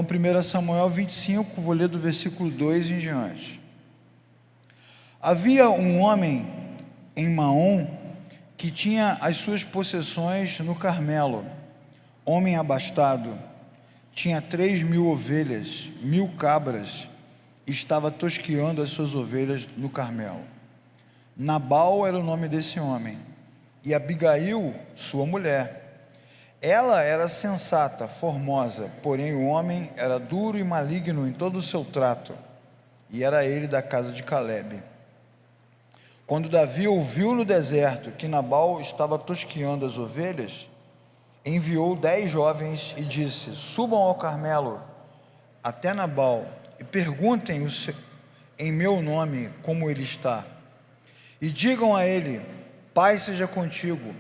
Então, 1 Samuel 25, vou ler do versículo 2 em diante. Havia um homem em Maom que tinha as suas possessões no Carmelo, homem abastado, tinha 3.000 ovelhas, 1.000 cabras, e estava tosqueando as suas ovelhas no Carmelo. Nabal era o nome desse homem, e Abigail, sua mulher. Ela era sensata, formosa, porém o homem era duro e maligno em todo o seu trato, e era ele da casa de Calebe. Quando Davi ouviu no deserto que Nabal estava tosqueando as ovelhas, enviou 10 jovens e disse: subam ao Carmelo até Nabal e perguntem em meu nome como ele está, e digam a ele: paz seja contigo,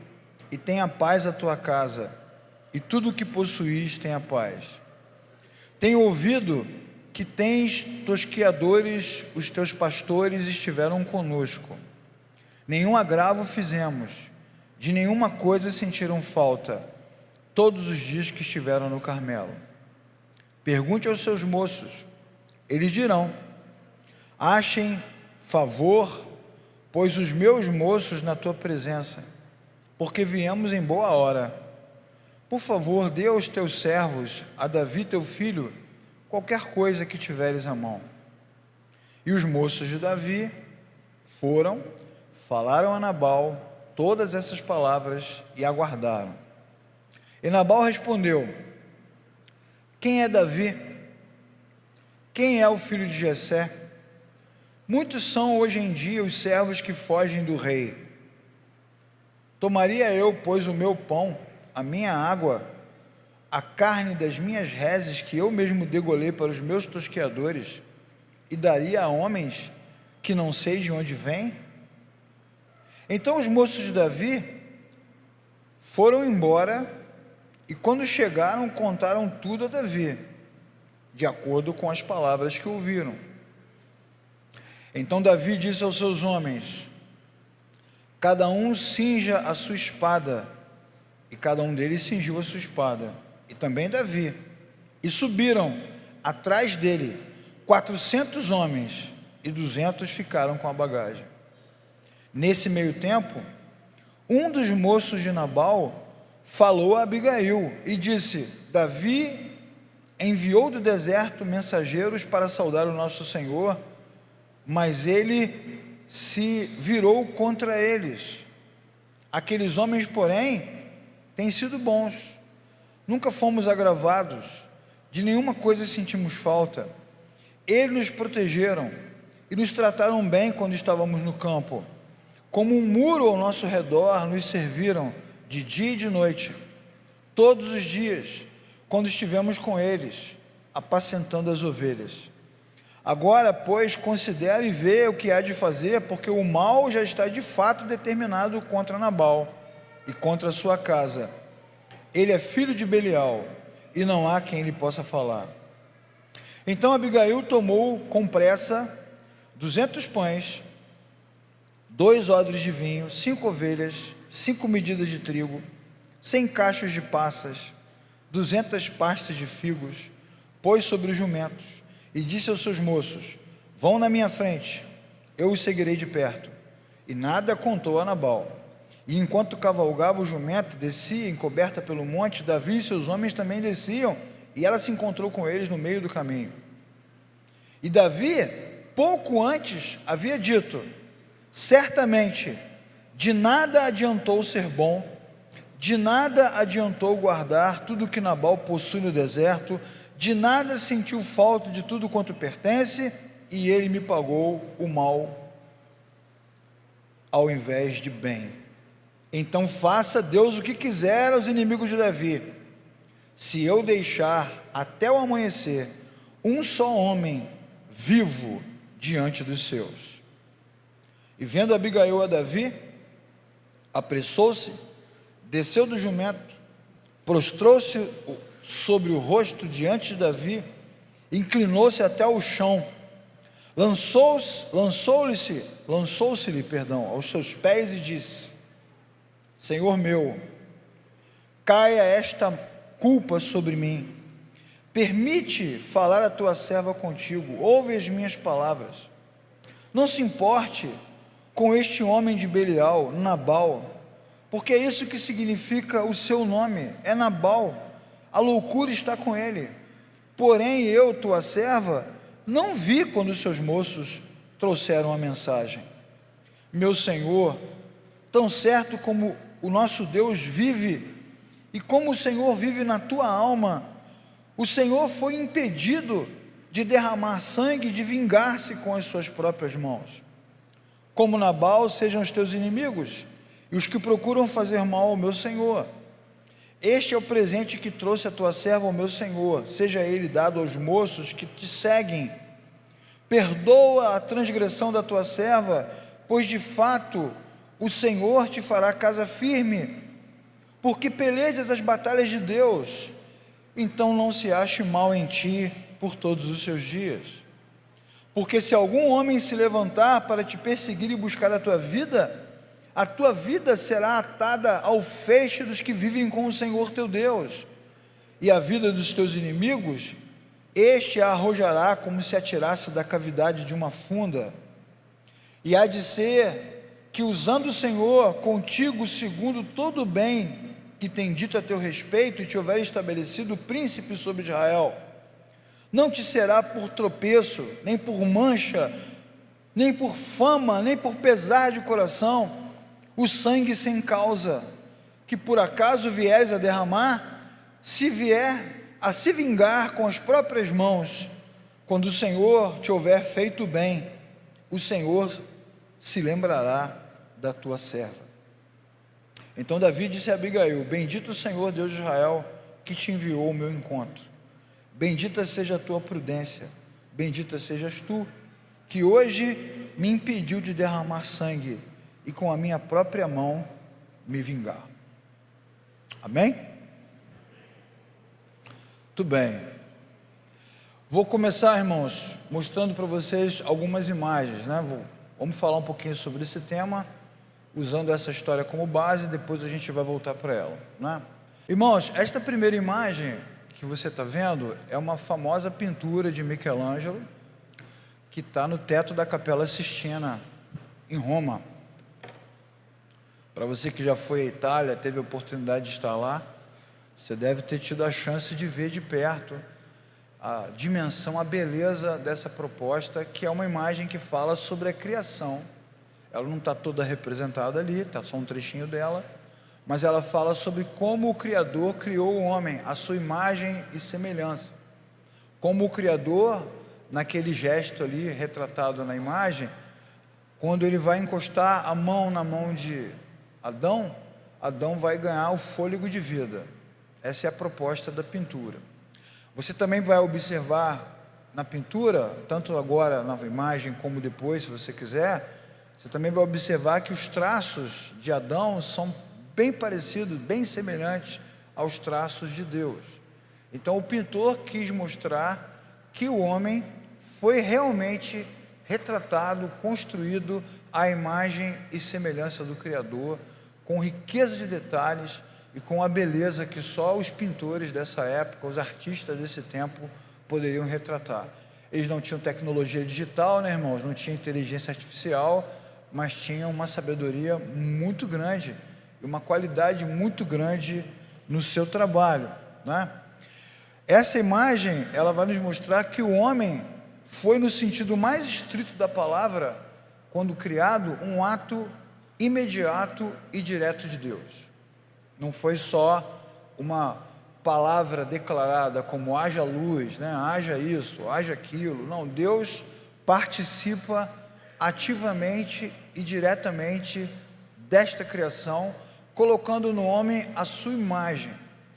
e tenha paz a tua casa, e tudo o que possuís tenha paz. Tenho ouvido que tens tosqueadores, os teus pastores estiveram conosco. Nenhum agravo fizemos, de nenhuma coisa sentiram falta, todos os dias que estiveram no Carmelo. Pergunte aos seus moços, eles dirão: achem favor, pois os meus moços na tua presença, porque viemos em boa hora. Por favor, dê aos teus servos, a Davi teu filho, qualquer coisa que tiveres à mão. E os moços de Davi foram, falaram a Nabal todas essas palavras e aguardaram. E Nabal respondeu: quem é Davi? Quem é o filho de Jessé? Muitos são hoje em dia os servos que fogem do rei. Tomaria eu, pois, o meu pão, a minha água, a carne das minhas reses que eu mesmo degolei para os meus tosqueadores, e daria a homens que não sei de onde vêm? Então os moços de Davi foram embora, e quando chegaram, contaram tudo a Davi, de acordo com as palavras que ouviram. Então Davi disse aos seus homens: cada um cinja a sua espada, e cada um deles cingiu a sua espada, e também Davi, e subiram atrás dele 400 homens, e 200 ficaram com a bagagem. Nesse meio tempo, um dos moços de Nabal falou a Abigail e disse: Davi enviou do deserto mensageiros para saudar o nosso Senhor, mas ele se virou contra eles. Aqueles homens, porém, têm sido bons, nunca fomos agravados, de nenhuma coisa sentimos falta. Eles nos protegeram e nos trataram bem quando estávamos no campo. Como um muro ao nosso redor nos serviram de dia e de noite, todos os dias, quando estivemos com eles, apacentando as ovelhas. Agora, pois, considere e vê o que há de fazer, porque o mal já está de fato determinado contra Nabal e contra a sua casa. Ele é filho de Belial, e não há quem lhe possa falar. Então Abigail tomou com pressa 200 pães, 2 odres de vinho, 5 ovelhas, 5 medidas de trigo, 100 cachos de passas, 200 pastas de figos, pôs sobre os jumentos, e disse aos seus moços: vão na minha frente, eu os seguirei de perto. E nada contou a Nabal. E enquanto cavalgava o jumento, descia encoberta pelo monte, Davi e seus homens também desciam, e ela se encontrou com eles no meio do caminho. E Davi, pouco antes, havia dito: certamente, de nada adiantou ser bom, de nada adiantou guardar tudo que Nabal possui no deserto, de nada sentiu falta de tudo quanto pertence, e ele me pagou o mal ao invés de bem. Então faça Deus o que quiser aos inimigos de Davi, se eu deixar até o amanhecer um só homem vivo diante dos seus. E vendo Abigail a Davi, apressou-se, desceu do jumento, prostrou-se sobre o rosto diante de Davi, inclinou-se até o chão, lançou-se-lhe, aos seus pés e disse: Senhor meu, caia esta culpa sobre mim, permite falar a tua serva contigo, ouve as minhas palavras. Não se importe com este homem de Belial, Nabal, porque é isso que significa o seu nome, é Nabal, a loucura está com ele. Porém eu, tua serva, não vi quando os seus moços trouxeram a mensagem. Meu Senhor, tão certo como o nosso Deus vive, e como o Senhor vive na tua alma, o Senhor foi impedido de derramar sangue e de vingar-se com as suas próprias mãos. Como Nabal sejam os teus inimigos, e os que procuram fazer mal ao meu Senhor. Este é o presente que trouxe a tua serva ao meu Senhor, seja ele dado aos moços que te seguem. Perdoa a transgressão da tua serva, pois de fato o Senhor te fará casa firme, porque pelejas as batalhas de Deus, então não se ache mal em ti por todos os seus dias. Porque se algum homem se levantar para te perseguir e buscar a tua vida será atada ao feixe dos que vivem com o Senhor teu Deus, e a vida dos teus inimigos, este a arrojará como se atirasse da cavidade de uma funda. E há de ser que, usando o Senhor contigo segundo todo o bem que tem dito a teu respeito, e te houver estabelecido príncipe sobre Israel, não te será por tropeço, nem por mancha, nem por fama, nem por pesar de coração, o sangue sem causa, que por acaso vieres a derramar, se vier a se vingar com as próprias mãos, quando o Senhor te houver feito bem, o Senhor se lembrará da tua serva. Então Davi disse a Abigail: bendito o Senhor Deus de Israel, que te enviou ao meu encontro. Bendita seja a tua prudência, bendita sejas tu, que hoje me impediu de derramar sangue, e com a minha própria mão me vingar. Amém? Muito bem. Vou começar, irmãos, mostrando para vocês algumas imagens, né? Vamos falar um pouquinho sobre esse tema, usando essa história como base, depois a gente vai voltar para ela, né? Irmãos, esta primeira imagem que você está vendo é uma famosa pintura de Michelangelo, que está no teto da Capela Sistina, em Roma. Para você que já foi à Itália, teve a oportunidade de estar lá, você deve ter tido a chance de ver de perto a dimensão, a beleza dessa proposta, que é uma imagem que fala sobre a criação. Ela não está toda representada ali, está só um trechinho dela, mas ela fala sobre como o Criador criou o homem, a sua imagem e semelhança. Como o Criador, naquele gesto ali, retratado na imagem, quando ele vai encostar a mão na mão de Adão, Adão vai ganhar o fôlego de vida. Essa é a proposta da pintura. Você também vai observar na pintura, tanto agora na imagem como depois, se você quiser, você também vai observar que os traços de Adão são bem parecidos, bem semelhantes aos traços de Deus. Então o pintor quis mostrar que o homem foi realmente retratado, construído à imagem e semelhança do Criador, com riqueza de detalhes e com a beleza que só os pintores dessa época, os artistas desse tempo, poderiam retratar. Eles não tinham tecnologia digital, né, irmãos? Não tinham inteligência artificial, mas tinham uma sabedoria muito grande e uma qualidade muito grande no seu trabalho, né? Essa imagem, ela vai nos mostrar que o homem foi, no sentido mais estrito da palavra, quando criado, um ato imediato e direto de Deus. Não foi só uma palavra declarada como haja luz, né? Haja isso, haja aquilo. Não, Deus participa ativamente e diretamente desta criação, colocando no homem a sua imagem.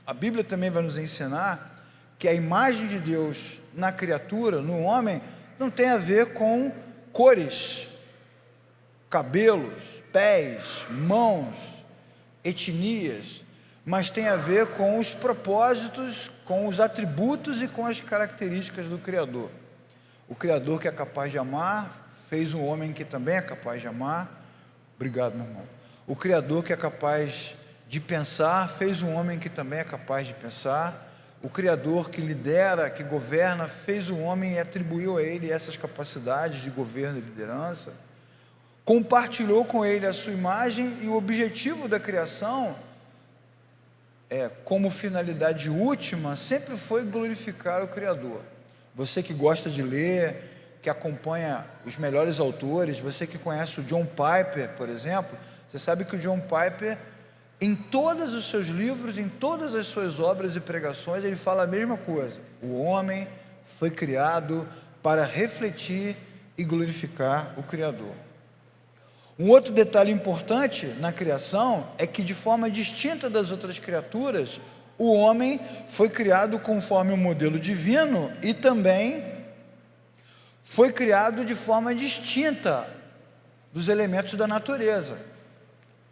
A Bíblia também vai nos ensinar que a imagem de Deus na criatura, no homem, não tem a ver com cores, cabelos, pés, mãos, etnias, mas tem a ver com os propósitos, com os atributos e com as características do Criador. O Criador que é capaz de amar, fez um homem que também é capaz de amar. Obrigado, meu irmão. O Criador que é capaz de pensar, fez um homem que também é capaz de pensar. o Criador que lidera, que governa, fez o homem e atribuiu a ele essas capacidades de governo e liderança, compartilhou com ele a sua imagem, e o objetivo da criação, como finalidade última, sempre foi glorificar o Criador. Você que gosta de ler, que acompanha os melhores autores, você que conhece o John Piper, por exemplo, você sabe que o John Piper, em todos os seus livros, em todas as suas obras e pregações, ele fala a mesma coisa: o homem foi criado para refletir e glorificar o Criador. Um outro detalhe importante na criação é que, de forma distinta das outras criaturas, o homem foi criado conforme o modelo divino e também foi criado de forma distinta dos elementos da natureza.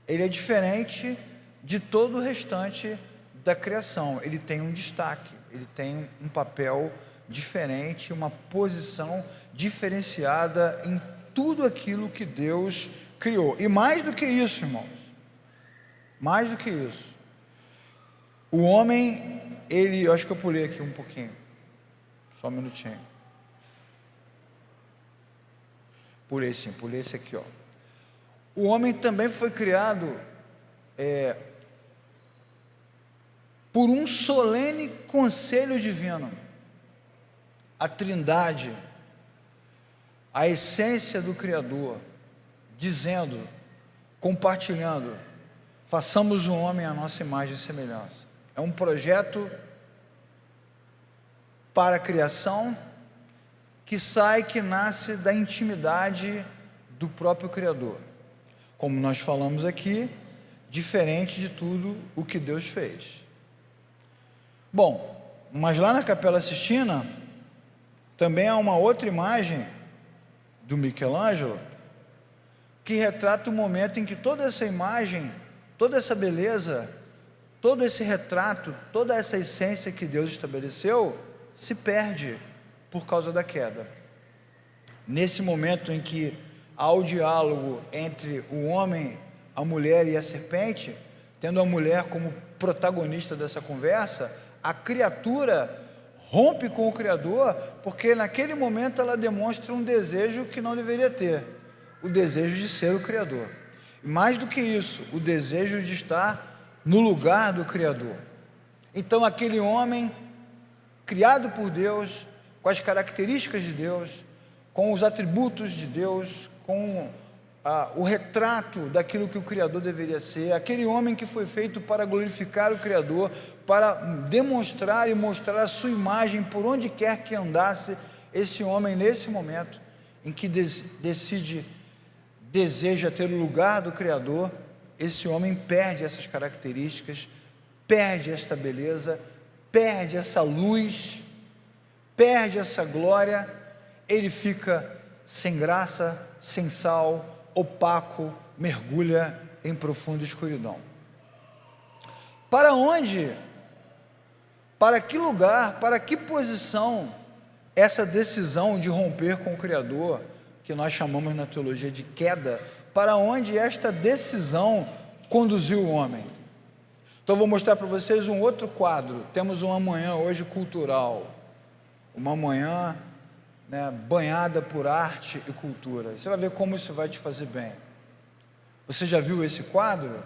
Ele é diferente de todo o restante da criação. Ele tem um destaque, ele tem um papel diferente, uma posição diferenciada em tudo aquilo que Deus criou. E mais do que isso, irmãos, mais do que isso, o homem, eu acho que eu pulei aqui um pouquinho, só um minutinho, pulei esse aqui, ó. O homem também foi criado por um solene conselho divino. A Trindade, a essência do Criador, dizendo, compartilhando: façamos o homem à nossa imagem e semelhança. É um projeto para a criação que nasce da intimidade do próprio Criador. Como nós falamos aqui, diferente de tudo o que Deus fez. Bom, mas lá na Capela Sistina também há uma outra imagem do Michelangelo que retrata o momento em que toda essa imagem, toda essa beleza, todo esse retrato, toda essa essência que Deus estabeleceu se perde por causa da queda. Nesse momento em que há o diálogo entre o homem, a mulher e a serpente, tendo a mulher como protagonista dessa conversa, a criatura rompe com o Criador, porque naquele momento ela demonstra um desejo que não deveria ter, o desejo de ser o Criador. E mais do que isso, o desejo de estar no lugar do Criador. Então aquele homem, criado por Deus, com as características de Deus, com os atributos de Deus, com o retrato daquilo que o Criador deveria ser, aquele homem que foi feito para glorificar o Criador, para demonstrar e mostrar a sua imagem por onde quer que andasse, esse homem, nesse momento em que deseja ter o lugar do Criador, esse homem perde essas características, perde esta beleza, perde essa luz, perde essa glória, ele fica sem graça, sem sal, opaco, mergulha em profunda escuridão. Para onde, para que lugar, para que posição essa decisão de romper com o Criador, que nós chamamos na teologia de queda, para onde esta decisão conduziu o homem? Então vou mostrar para vocês um outro quadro. Temos uma manhã hoje cultural, uma manhã banhada por arte e cultura. Você vai ver como isso vai te fazer bem. Você já viu esse quadro?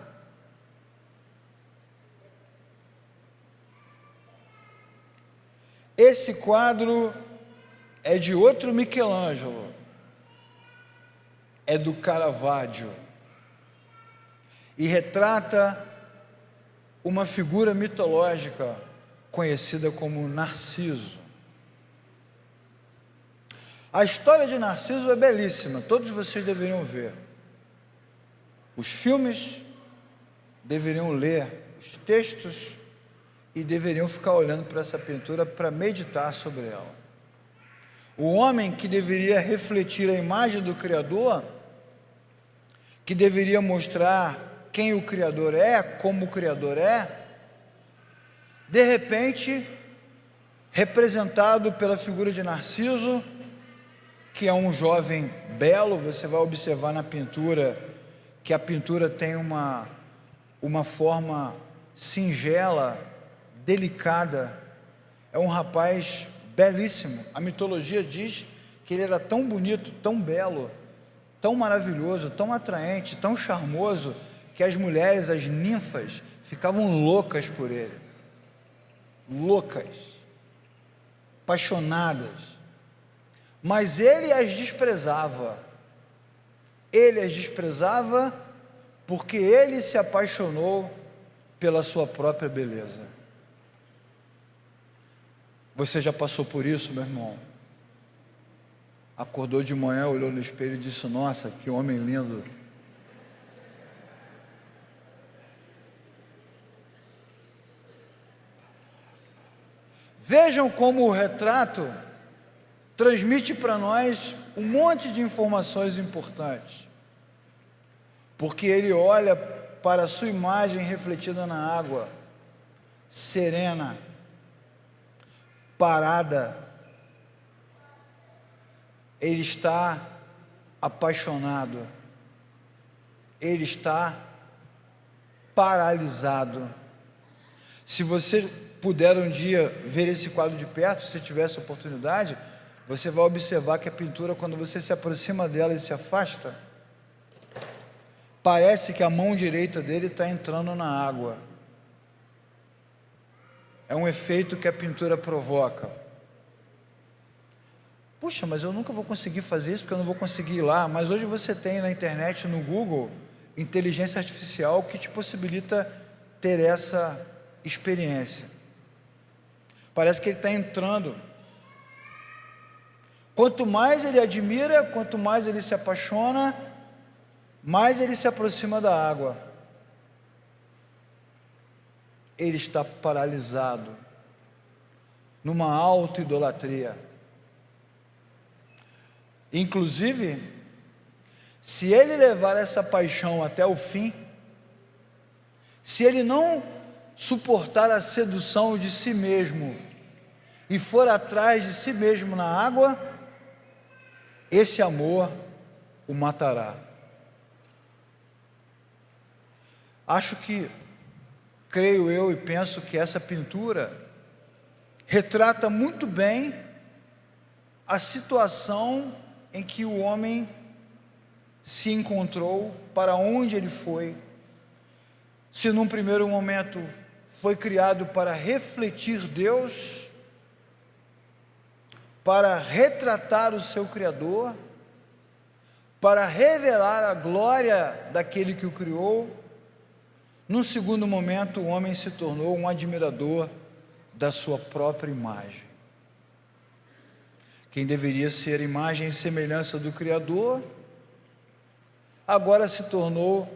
Esse quadro é de outro Michelangelo, é do Caravaggio, e retrata uma figura mitológica conhecida como Narciso. A história de Narciso é belíssima, todos vocês deveriam ver. Os filmes, deveriam ler os textos e deveriam ficar olhando para essa pintura para meditar sobre ela. O homem que deveria refletir a imagem do Criador, que deveria mostrar quem o Criador é, como o Criador é, de repente, representado pela figura de Narciso, que é um jovem belo. Você vai observar na pintura que a pintura tem uma forma singela, delicada, é um rapaz belíssimo. A mitologia diz que ele era tão bonito, tão belo, tão maravilhoso, tão atraente, tão charmoso, que as mulheres, as ninfas, ficavam loucas por ele. Loucas, apaixonadas. Mas ele as desprezava. Ele as desprezava porque ele se apaixonou pela sua própria beleza. Você já passou por isso, meu irmão? Acordou de manhã, olhou no espelho e disse: nossa, que homem lindo. Vejam como o retrato transmite para nós um monte de informações importantes, porque ele olha para a sua imagem refletida na água, serena, parada. Ele está apaixonado, ele está paralisado. Se você puder um dia ver esse quadro de perto, se você tivesse oportunidade, você vai observar que a pintura, quando você se aproxima dela e se afasta, parece que a mão direita dele está entrando na água. É um efeito que a pintura provoca. Puxa, mas eu nunca vou conseguir fazer isso, porque eu não vou conseguir ir lá. Mas hoje você tem na internet, no Google, inteligência artificial que te possibilita ter essa experiência. Parece que ele está entrando. Quanto mais ele admira, quanto mais ele se apaixona, mais ele se aproxima da água. Ele está paralisado numa auto-idolatria. Inclusive, se ele levar essa paixão até o fim, se ele não suportar a sedução de si mesmo e for atrás de si mesmo na água, esse amor o matará. Creio eu e penso que essa pintura retrata muito bem a situação em que o homem se encontrou, para onde ele foi. Se num primeiro momento foi criado para refletir Deus, para retratar o seu Criador, para revelar a glória daquele que o criou, num segundo momento o homem se tornou um admirador da sua própria imagem. Quem deveria ser imagem e semelhança do Criador, agora se tornou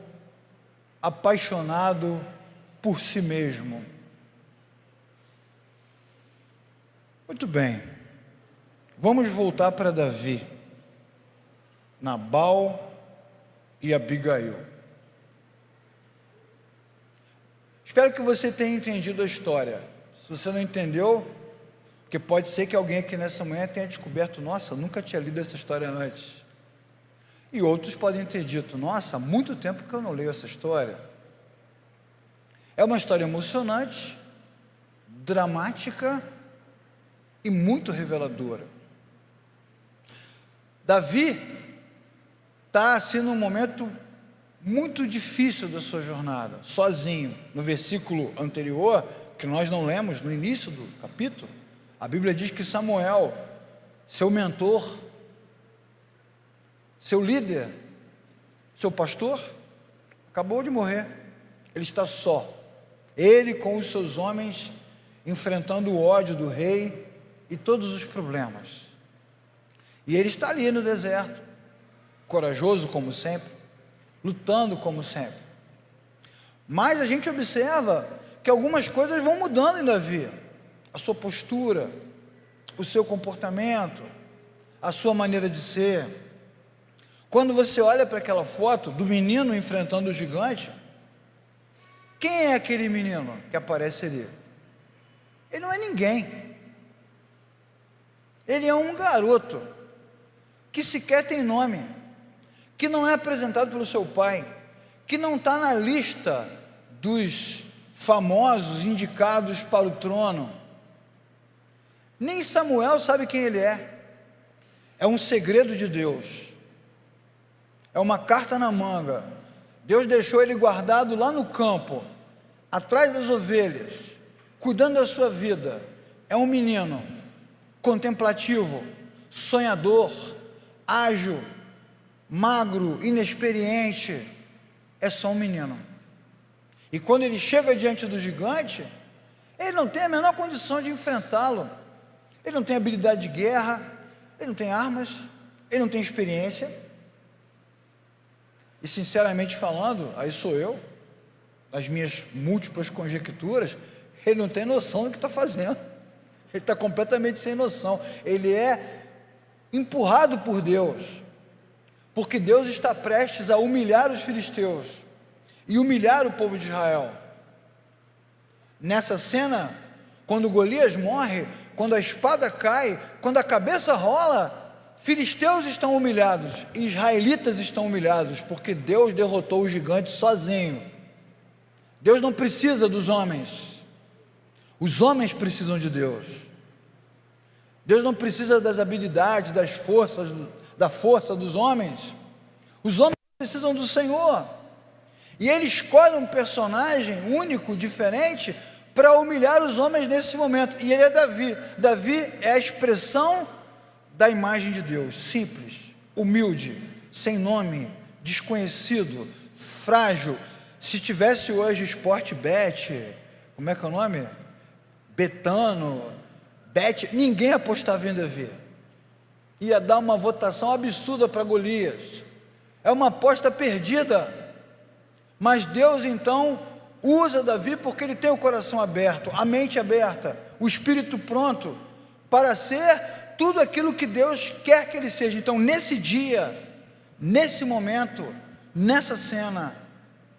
apaixonado por si mesmo. Muito bem, vamos voltar para Davi, Nabal e Abigail. Espero que você tenha entendido a história. Se você não entendeu, porque pode ser que alguém aqui nessa manhã tenha descoberto: nossa, nunca tinha lido essa história antes. E outros podem ter dito: nossa, há muito tempo que eu não leio essa história. É uma história emocionante, dramática e muito reveladora. Davi está assim num momento muito difícil da sua jornada, sozinho. No versículo anterior, que nós não lemos, no início do capítulo, a Bíblia diz que Samuel, seu mentor, seu líder, seu pastor, acabou de morrer. Ele está só, ele com os seus homens, enfrentando o ódio do rei e todos os problemas. E ele está ali no deserto, corajoso como sempre, lutando como sempre. Mas a gente observa que algumas coisas vão mudando em Davi. A sua postura, o seu comportamento, a sua maneira de ser. Quando você olha para aquela foto do menino enfrentando o gigante, quem é aquele menino que aparece ali? Ele não é ninguém. Ele é um garoto que sequer tem nome, que não é apresentado pelo seu pai, que não está na lista dos famosos indicados para o trono. Nem Samuel sabe quem ele é. É um segredo de Deus. É uma carta na manga. Deus deixou ele guardado lá no campo, atrás das ovelhas, cuidando da sua vida. É um menino contemplativo, sonhador, ágil, magro, inexperiente. É só um menino. E quando ele chega diante do gigante, ele não tem a menor condição de enfrentá-lo. Ele não tem habilidade de guerra, ele não tem armas, ele não tem experiência. E sinceramente falando, aí sou eu, as minhas múltiplas conjecturas, ele não tem noção do que está fazendo. Ele está completamente sem noção. Ele é empurrado por Deus, porque Deus está prestes a humilhar os filisteus e humilhar o povo de Israel. Nessa cena, quando Golias morre, quando a espada cai, quando a cabeça rola, filisteus estão humilhados, israelitas estão humilhados, porque Deus derrotou o gigante sozinho. Deus não precisa dos homens, os homens precisam de Deus. Deus não precisa das habilidades, das forças, da força dos homens. Os homens precisam do Senhor. E Ele escolhe um personagem único, diferente, para humilhar os homens nesse momento. E ele é Davi. Davi é a expressão da imagem de Deus, simples, humilde, sem nome, desconhecido, frágil. Se tivesse hoje Sport Bet, como é que é o nome? Betano, Bet, ninguém apostava em Davi. Ia dar uma votação absurda para Golias. É uma aposta perdida. Mas Deus então usa Davi porque ele tem o coração aberto, a mente aberta, o espírito pronto para ser tudo aquilo que Deus quer que ele seja. Então, nesse dia, nesse momento, nessa cena,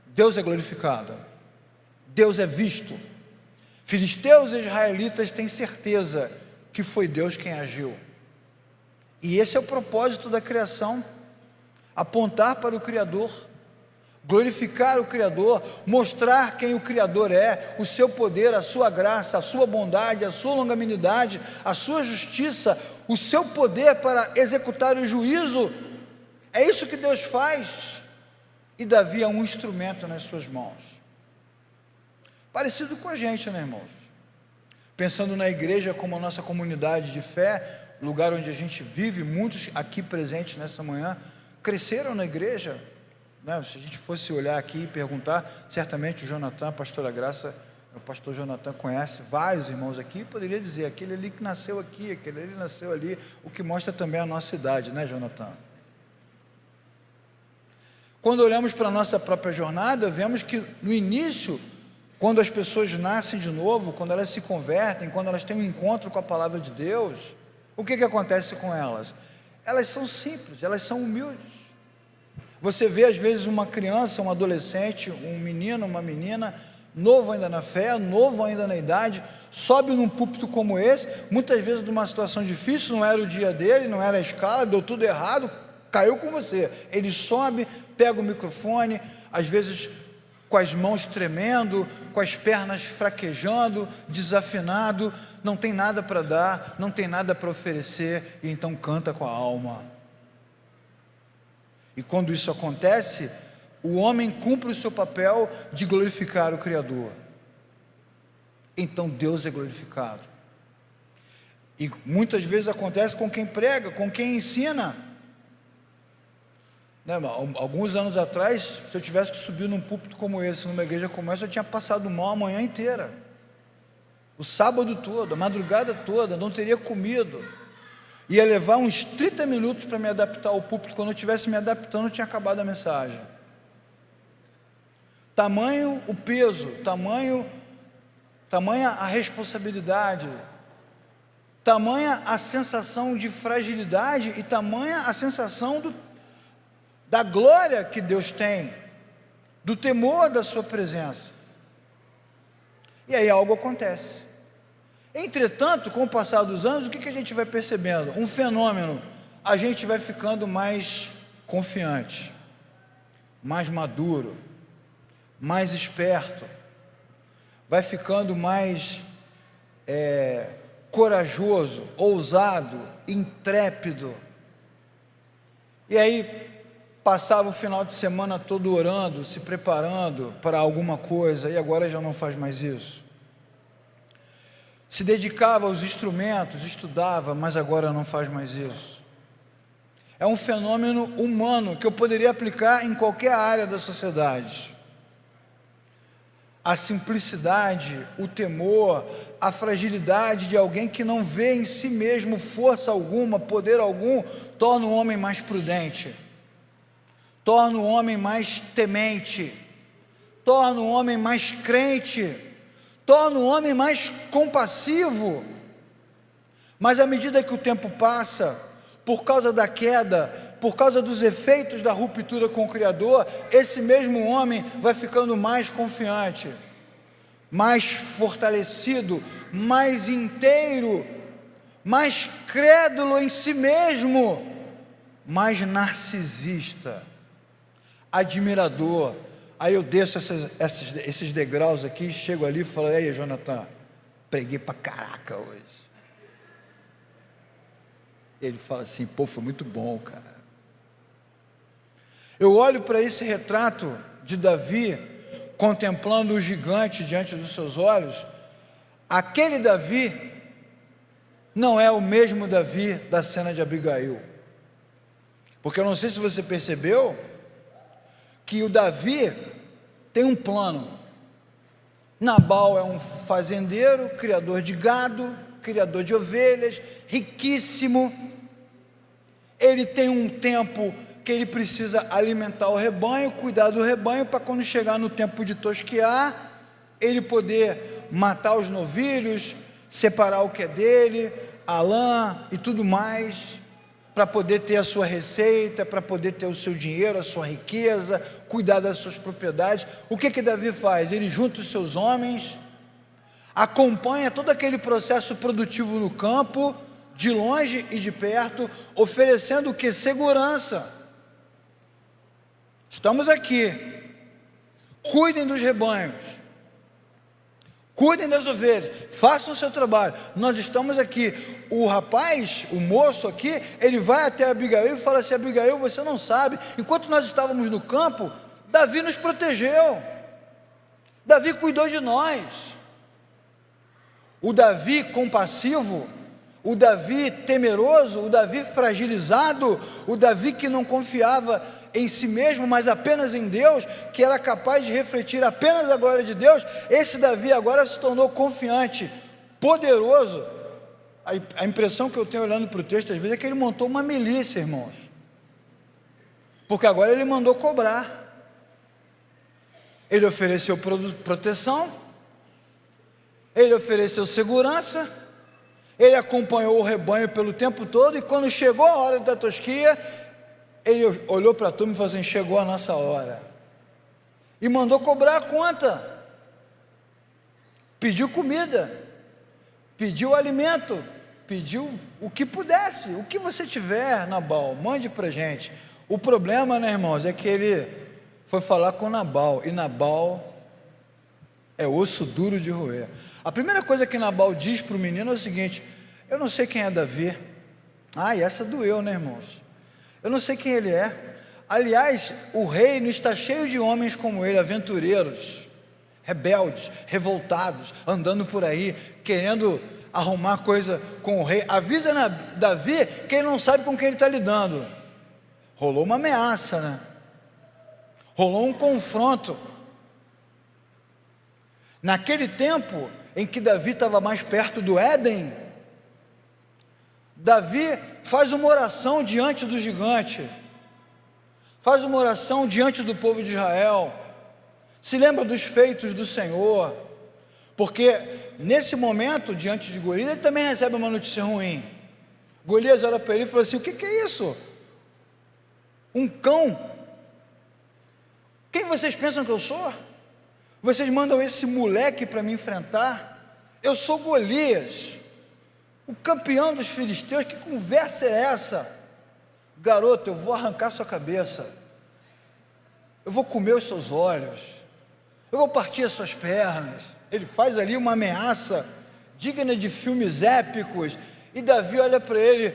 Deus é glorificado, Deus é visto. Filisteus e israelitas têm certeza que foi Deus quem agiu. E esse é o propósito da criação: apontar para o Criador, glorificar o Criador, mostrar quem o Criador é, o seu poder, a sua graça, a sua bondade, a sua longanimidade, a sua justiça, o seu poder para executar o juízo. É isso que Deus faz. E Davi é um instrumento nas suas mãos. Parecido com a gente, né, irmãos? Pensando na igreja como a nossa comunidade de fé, lugar onde a gente vive, muitos aqui presentes nessa manhã cresceram na igreja. Se a gente fosse olhar aqui e perguntar, certamente o Jonathan, a pastora Graça, o pastor Jonathan conhece vários irmãos aqui, poderia dizer, aquele ali que nasceu aqui, aquele ali nasceu ali, o que mostra também a nossa idade, né, Jonathan? Quando olhamos para a nossa própria jornada, vemos que no início, quando as pessoas nascem de novo, quando elas se convertem, quando elas têm um encontro com a palavra de Deus, o que acontece com elas? Elas são simples, elas são humildes. Você vê às vezes uma criança, um adolescente, um menino, uma menina, novo ainda na fé, novo ainda na idade, sobe num púlpito como esse, muitas vezes numa situação difícil, não era o dia dele, não era a escala, deu tudo errado, caiu com você. Ele sobe, pega o microfone, às vezes com as mãos tremendo, com as pernas fraquejando, desafinado, não tem nada para dar, não tem nada para oferecer, e então canta com a alma. E quando isso acontece, o homem cumpre o seu papel de glorificar o Criador. Então Deus é glorificado. E muitas vezes acontece com quem prega, com quem ensina. Alguns anos atrás, se eu tivesse que subir num púlpito como esse, numa igreja como essa, eu tinha passado mal a manhã inteira, o sábado todo, a madrugada toda, não teria comido. Ia levar uns 30 minutos para me adaptar ao púlpito. Quando eu estivesse me adaptando, eu tinha acabado a mensagem. Tamanho o peso, tamanha a responsabilidade, tamanha a sensação de fragilidade e tamanha a sensação da glória que Deus tem, do temor da sua presença. E aí algo acontece. Entretanto, com o passar dos anos, o que a gente vai percebendo? Um fenômeno: a gente vai ficando mais confiante, mais maduro, mais esperto, vai ficando mais corajoso, ousado, intrépido. E aí passava o final de semana todo orando, se preparando para alguma coisa, e agora já não faz mais isso. Se dedicava aos instrumentos, estudava, mas agora não faz mais isso. É um fenômeno humano que eu poderia aplicar em qualquer área da sociedade. A simplicidade, o temor, a fragilidade de alguém que não vê em si mesmo força alguma, poder algum, torna o homem mais prudente, torna o homem mais temente, torna o homem mais crente, torna o homem mais compassivo. Mas à medida que o tempo passa, por causa da queda, por causa dos efeitos da ruptura com o Criador, esse mesmo homem vai ficando mais confiante, mais fortalecido, mais inteiro, mais crédulo em si mesmo, mais narcisista, admirador. Aí eu desço esses degraus aqui, chego ali e falo: ei, Jonathan, preguei pra caraca hoje. Ele fala assim: pô, foi muito bom, cara. Eu olho para esse retrato de Davi, contemplando o gigante diante dos seus olhos. Aquele Davi não é o mesmo Davi da cena de Abigail, porque eu não sei se você percebeu que o Davi tem um plano. Nabal é um fazendeiro, criador de gado, criador de ovelhas, riquíssimo. Ele tem um tempo que ele precisa alimentar o rebanho, cuidar do rebanho, para quando chegar no tempo de tosquear, ele poder matar os novilhos, separar o que é dele, a lã e tudo mais, para poder ter a sua receita, para poder ter o seu dinheiro, a sua riqueza, cuidar das suas propriedades. O que Davi faz? Ele junta os seus homens, acompanha todo aquele processo produtivo no campo, de longe e de perto, oferecendo o que? Segurança. Estamos aqui, cuidem dos rebanhos, cuidem das ovelhas, façam o seu trabalho, nós estamos aqui. O rapaz, o moço aqui, ele vai até Abigail e fala assim: Abigail, você não sabe, enquanto nós estávamos no campo, Davi nos protegeu, Davi cuidou de nós. O Davi compassivo, o Davi temeroso, o Davi fragilizado, o Davi que não confiava em si mesmo, mas apenas em Deus, que era capaz de refletir apenas a glória de Deus, esse Davi agora se tornou confiante, poderoso. A impressão que eu tenho olhando para o texto às vezes é que ele montou uma milícia, irmãos, porque agora ele mandou cobrar. Ele ofereceu proteção, ele ofereceu segurança, ele acompanhou o rebanho pelo tempo todo, e quando chegou a hora da tosquia, ele olhou para a turma e falou assim: chegou a nossa hora, e mandou cobrar a conta, pediu comida, pediu alimento, pediu o que pudesse, o que você tiver, Nabal, mande para a gente. O problema, né, irmãos, é que ele foi falar com Nabal, e Nabal é osso duro de roer. A primeira coisa que Nabal diz para o menino é o seguinte: eu não sei quem é Davi. E essa doeu, né, irmãos? Eu não sei quem ele é. Aliás, o reino está cheio de homens como ele, aventureiros, rebeldes, revoltados, andando por aí, querendo arrumar coisa com o rei. Avisa Davi que ele não sabe com quem ele está lidando. Rolou uma ameaça, né? Rolou um confronto. Naquele tempo em que Davi estava mais perto do Éden, Davi faz uma oração diante do gigante, faz uma oração diante do povo de Israel, se lembra dos feitos do Senhor, porque nesse momento, diante de Golias, ele também recebe uma notícia ruim. Golias olha para ele e fala assim: o que é isso? Um cão? Quem vocês pensam que eu sou? Vocês mandam esse moleque para me enfrentar? Eu sou Golias, o campeão dos filisteus. Que conversa é essa? Garoto, eu vou arrancar sua cabeça, eu vou comer os seus olhos, eu vou partir as suas pernas. Ele faz ali uma ameaça digna de filmes épicos, e Davi olha para ele: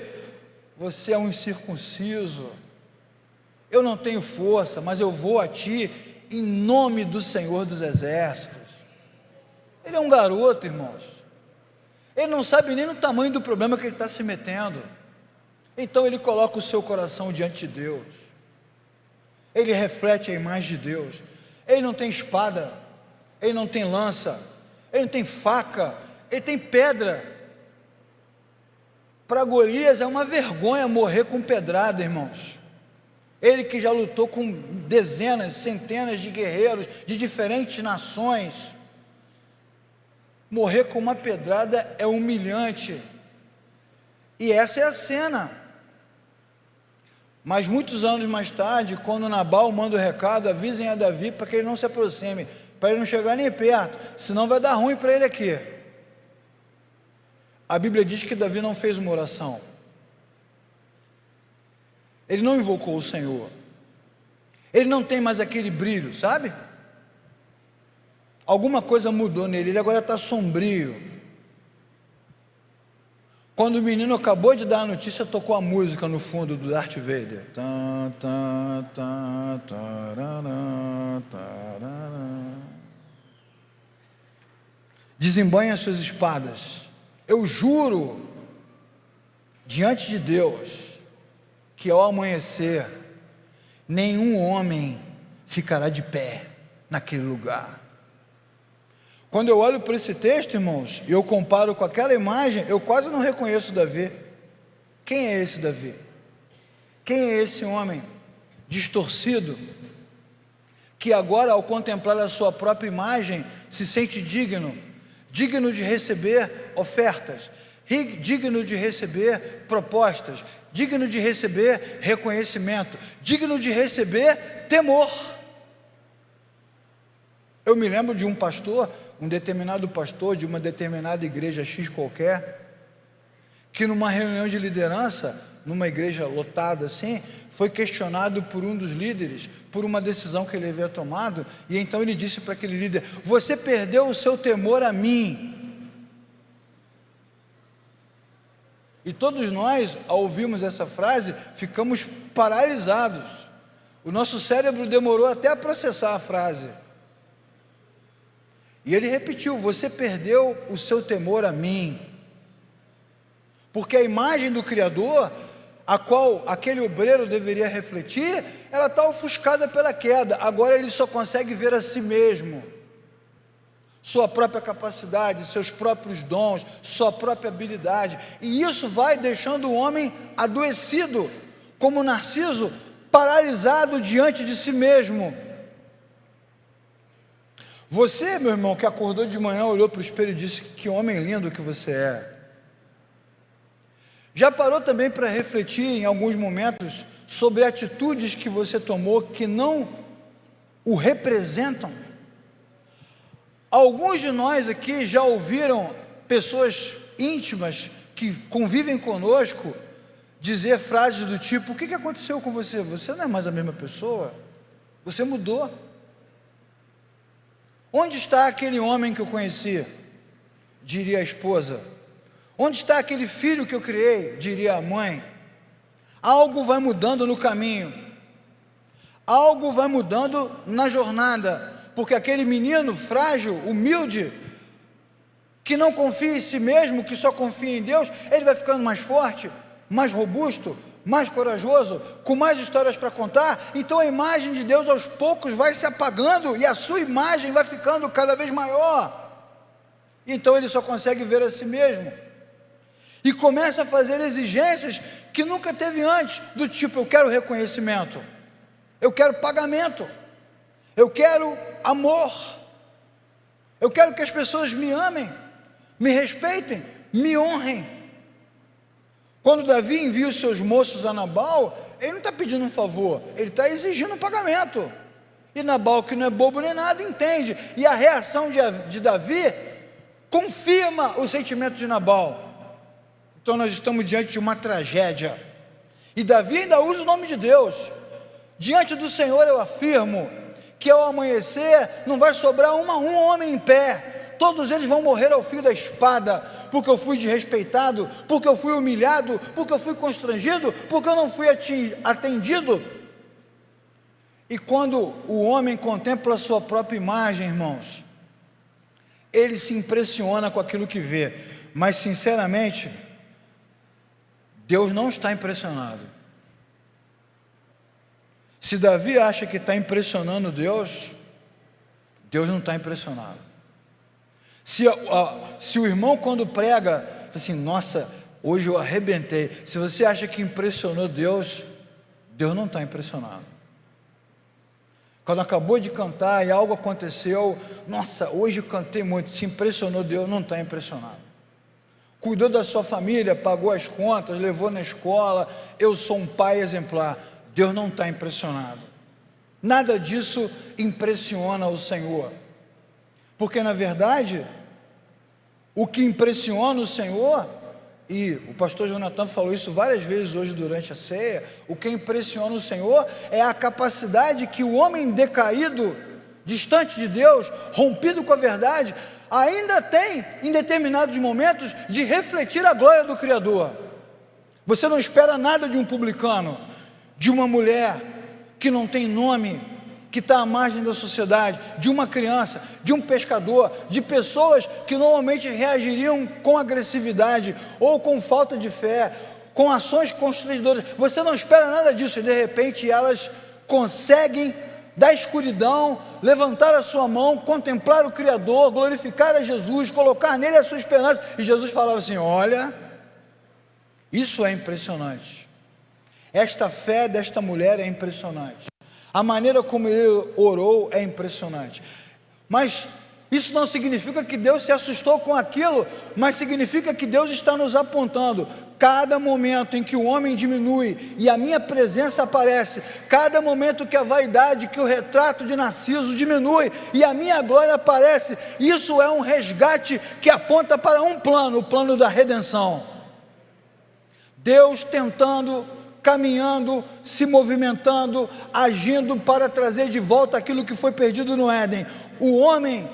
você é um incircunciso, eu não tenho força, mas eu vou a ti em nome do Senhor dos Exércitos. Ele é um garoto, irmãos, ele não sabe nem o tamanho do problema que ele está se metendo. Então ele coloca o seu coração diante de Deus, ele reflete a imagem de Deus. Ele não tem espada, ele não tem lança, ele não tem faca, ele tem pedra. Para Golias é uma vergonha morrer com pedrada, irmãos. Ele que já lutou com dezenas, centenas de guerreiros de diferentes nações, morrer com uma pedrada é humilhante. E essa é a cena. Mas muitos anos mais tarde, quando Nabal manda o recado: avisem a Davi para que ele não se aproxime, para ele não chegar nem perto, senão vai dar ruim para ele aqui. A Bíblia diz que Davi não fez uma oração, ele não invocou o Senhor, ele não tem mais aquele brilho, sabe? Alguma coisa mudou nele, ele agora está sombrio. Quando o menino acabou de dar a notícia, tocou a música no fundo do Darth Vader. Desembanhem as suas espadas. Eu juro diante de Deus que ao amanhecer nenhum homem ficará de pé naquele lugar. Quando eu olho para esse texto, irmãos, e eu comparo com aquela imagem, eu quase não reconheço Davi. Quem é esse Davi? Quem é esse homem distorcido, que agora, ao contemplar a sua própria imagem, se sente digno de receber ofertas, digno de receber propostas, digno de receber reconhecimento, digno de receber temor? Eu me lembro de um pastor, um determinado pastor de uma determinada igreja X qualquer, que numa reunião de liderança, numa igreja lotada assim, foi questionado por um dos líderes, por uma decisão que ele havia tomado, e então ele disse para aquele líder: você perdeu o seu temor a mim. E todos nós, ao ouvirmos essa frase, ficamos paralisados. O nosso cérebro demorou até a processar a frase. E ele repetiu: você perdeu o seu temor a mim. Porque a imagem do Criador, a qual aquele obreiro deveria refletir, ela está ofuscada pela queda. Agora ele só consegue ver a si mesmo, sua própria capacidade, seus próprios dons, sua própria habilidade. E isso vai deixando o homem adoecido, como Narciso, paralisado diante de si mesmo. Você, meu irmão, que acordou de manhã, olhou para o espelho e disse: que homem lindo que você é. Já parou também para refletir em alguns momentos sobre atitudes que você tomou que não o representam? Alguns de nós aqui já ouviram pessoas íntimas que convivem conosco dizer frases do tipo: o que aconteceu com você? Você não é mais a mesma pessoa, você mudou. Onde está aquele homem que eu conheci? Diria a esposa. Onde está aquele filho que eu criei? Diria a mãe. Algo vai mudando no caminho, algo vai mudando na jornada, porque aquele menino frágil, humilde, que não confia em si mesmo, que só confia em Deus, ele vai ficando mais forte, mais robusto, mais corajoso, com mais histórias para contar. Então a imagem de Deus aos poucos vai se apagando e a sua imagem vai ficando cada vez maior. Então ele só consegue ver a si mesmo e começa a fazer exigências que nunca teve antes, do tipo: eu quero reconhecimento, eu quero pagamento, eu quero amor, eu quero que as pessoas me amem, me respeitem, me honrem. Quando Davi envia os seus moços a Nabal, ele não está pedindo um favor, ele está exigindo um pagamento. E Nabal, que não é bobo nem nada, entende. E a reação de Davi confirma o sentimento de Nabal. Então nós estamos diante de uma tragédia. E Davi ainda usa o nome de Deus. Diante do Senhor eu afirmo que ao amanhecer não vai sobrar um homem em pé. todos eles vão morrer ao fio da espada, porque eu fui desrespeitado, porque eu fui humilhado, porque eu fui constrangido, porque eu não fui atendido. E quando o homem contempla a sua própria imagem, irmãos, ele se impressiona com aquilo que vê, mas sinceramente, Deus não está impressionado. Se Davi acha que está impressionando Deus, Deus não está impressionado. Se o irmão quando prega, fala assim, nossa, hoje eu arrebentei. Se você acha que impressionou Deus, Deus não está impressionado. Quando acabou de cantar e algo aconteceu, nossa, hoje eu cantei muito, se impressionou Deus, não está impressionado. Cuidou da sua família, pagou as contas, levou na escola, eu sou um pai exemplar, Deus não está impressionado. Nada disso impressiona o Senhor, porque na verdade, o que impressiona o Senhor, e o pastor Jonathan falou isso várias vezes hoje durante a ceia, o que impressiona o Senhor é a capacidade que o homem decaído, distante de Deus, rompido com a verdade, ainda tem em determinados momentos de refletir a glória do Criador. Você não espera nada de um publicano, de uma mulher que não tem nome, que está à margem da sociedade, de uma criança, de um pescador, de pessoas que normalmente reagiriam com agressividade ou com falta de fé, com ações constrangedoras. Você não espera nada disso e de repente elas conseguem da escuridão levantar a sua mão, contemplar o Criador, glorificar a Jesus, colocar nele a sua esperança. E Jesus falava assim, olha, isso é impressionante. Esta fé desta mulher é impressionante. A maneira como ele orou é impressionante. Mas isso não significa que Deus se assustou com aquilo, mas significa que Deus está nos apontando. Cada momento em que o homem diminui e a minha presença aparece, cada momento que a vaidade, que o retrato de Narciso diminui e a minha glória aparece, isso é um resgate que aponta para um plano, o plano da redenção. Deus tentando, caminhando, se movimentando, agindo para trazer de volta aquilo que foi perdido no Éden. O homem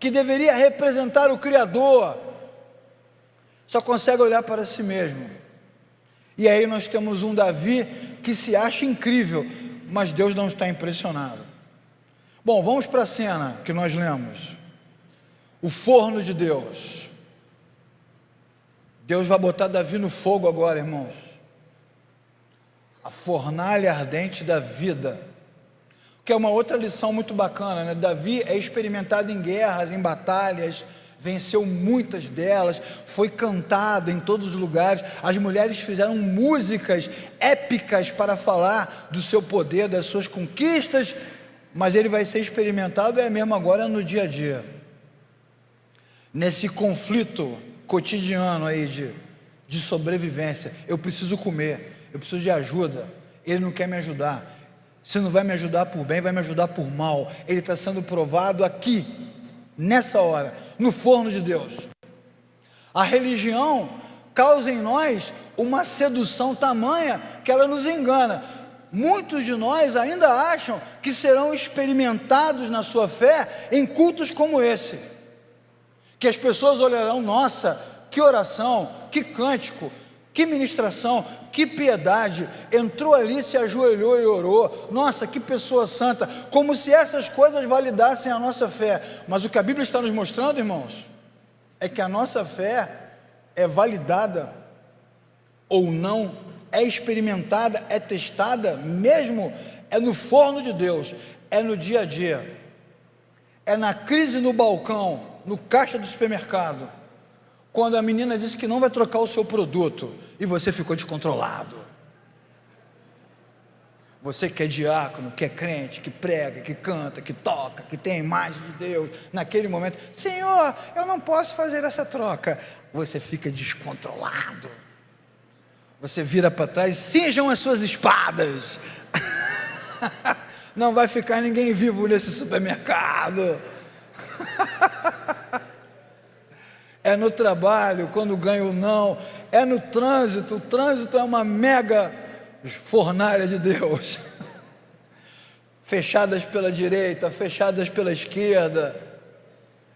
que deveria representar o Criador só consegue olhar para si mesmo. E aí nós temos um Davi que se acha incrível, mas Deus não está impressionado. Bom, vamos para a cena que nós lemos. O forno de Deus. Deus vai botar Davi no fogo agora, irmãos. A fornalha ardente da vida, que é uma outra lição muito bacana, né? Davi é experimentado em guerras, em batalhas, venceu muitas delas, foi cantado em todos os lugares, as mulheres fizeram músicas épicas para falar do seu poder, das suas conquistas, mas ele vai ser experimentado mesmo agora no dia a dia, nesse conflito cotidiano aí de sobrevivência. Eu preciso comer, eu preciso de ajuda, ele não quer me ajudar, se não vai me ajudar por bem, vai me ajudar por mal. Ele está sendo provado aqui, nessa hora, no forno de Deus. A religião causa em nós uma sedução tamanha que ela nos engana. Muitos de nós ainda acham que serão experimentados na sua fé em cultos como esse, que as pessoas olharão, nossa, que oração, que cântico, que ministração, que piedade, entrou ali, se ajoelhou e orou, nossa, que pessoa santa, como se essas coisas validassem a nossa fé. Mas o que a Bíblia está nos mostrando, irmãos, é que a nossa fé é validada ou não, é experimentada, é testada, mesmo é no forno de Deus, é no dia a dia, é na crise no balcão, no caixa do supermercado, quando a menina disse que não vai trocar o seu produto e você ficou descontrolado. Você que é diácono, que é crente, que prega, que canta, que toca, que tem a imagem de Deus, naquele momento, Senhor, eu não posso fazer essa troca. Você fica descontrolado. Você vira para trás, cinjam as suas espadas. Não vai ficar ninguém vivo nesse supermercado. É no trabalho, quando ganha ou não, é no trânsito. O trânsito é uma mega fornalha de Deus, fechadas pela direita, fechadas pela esquerda,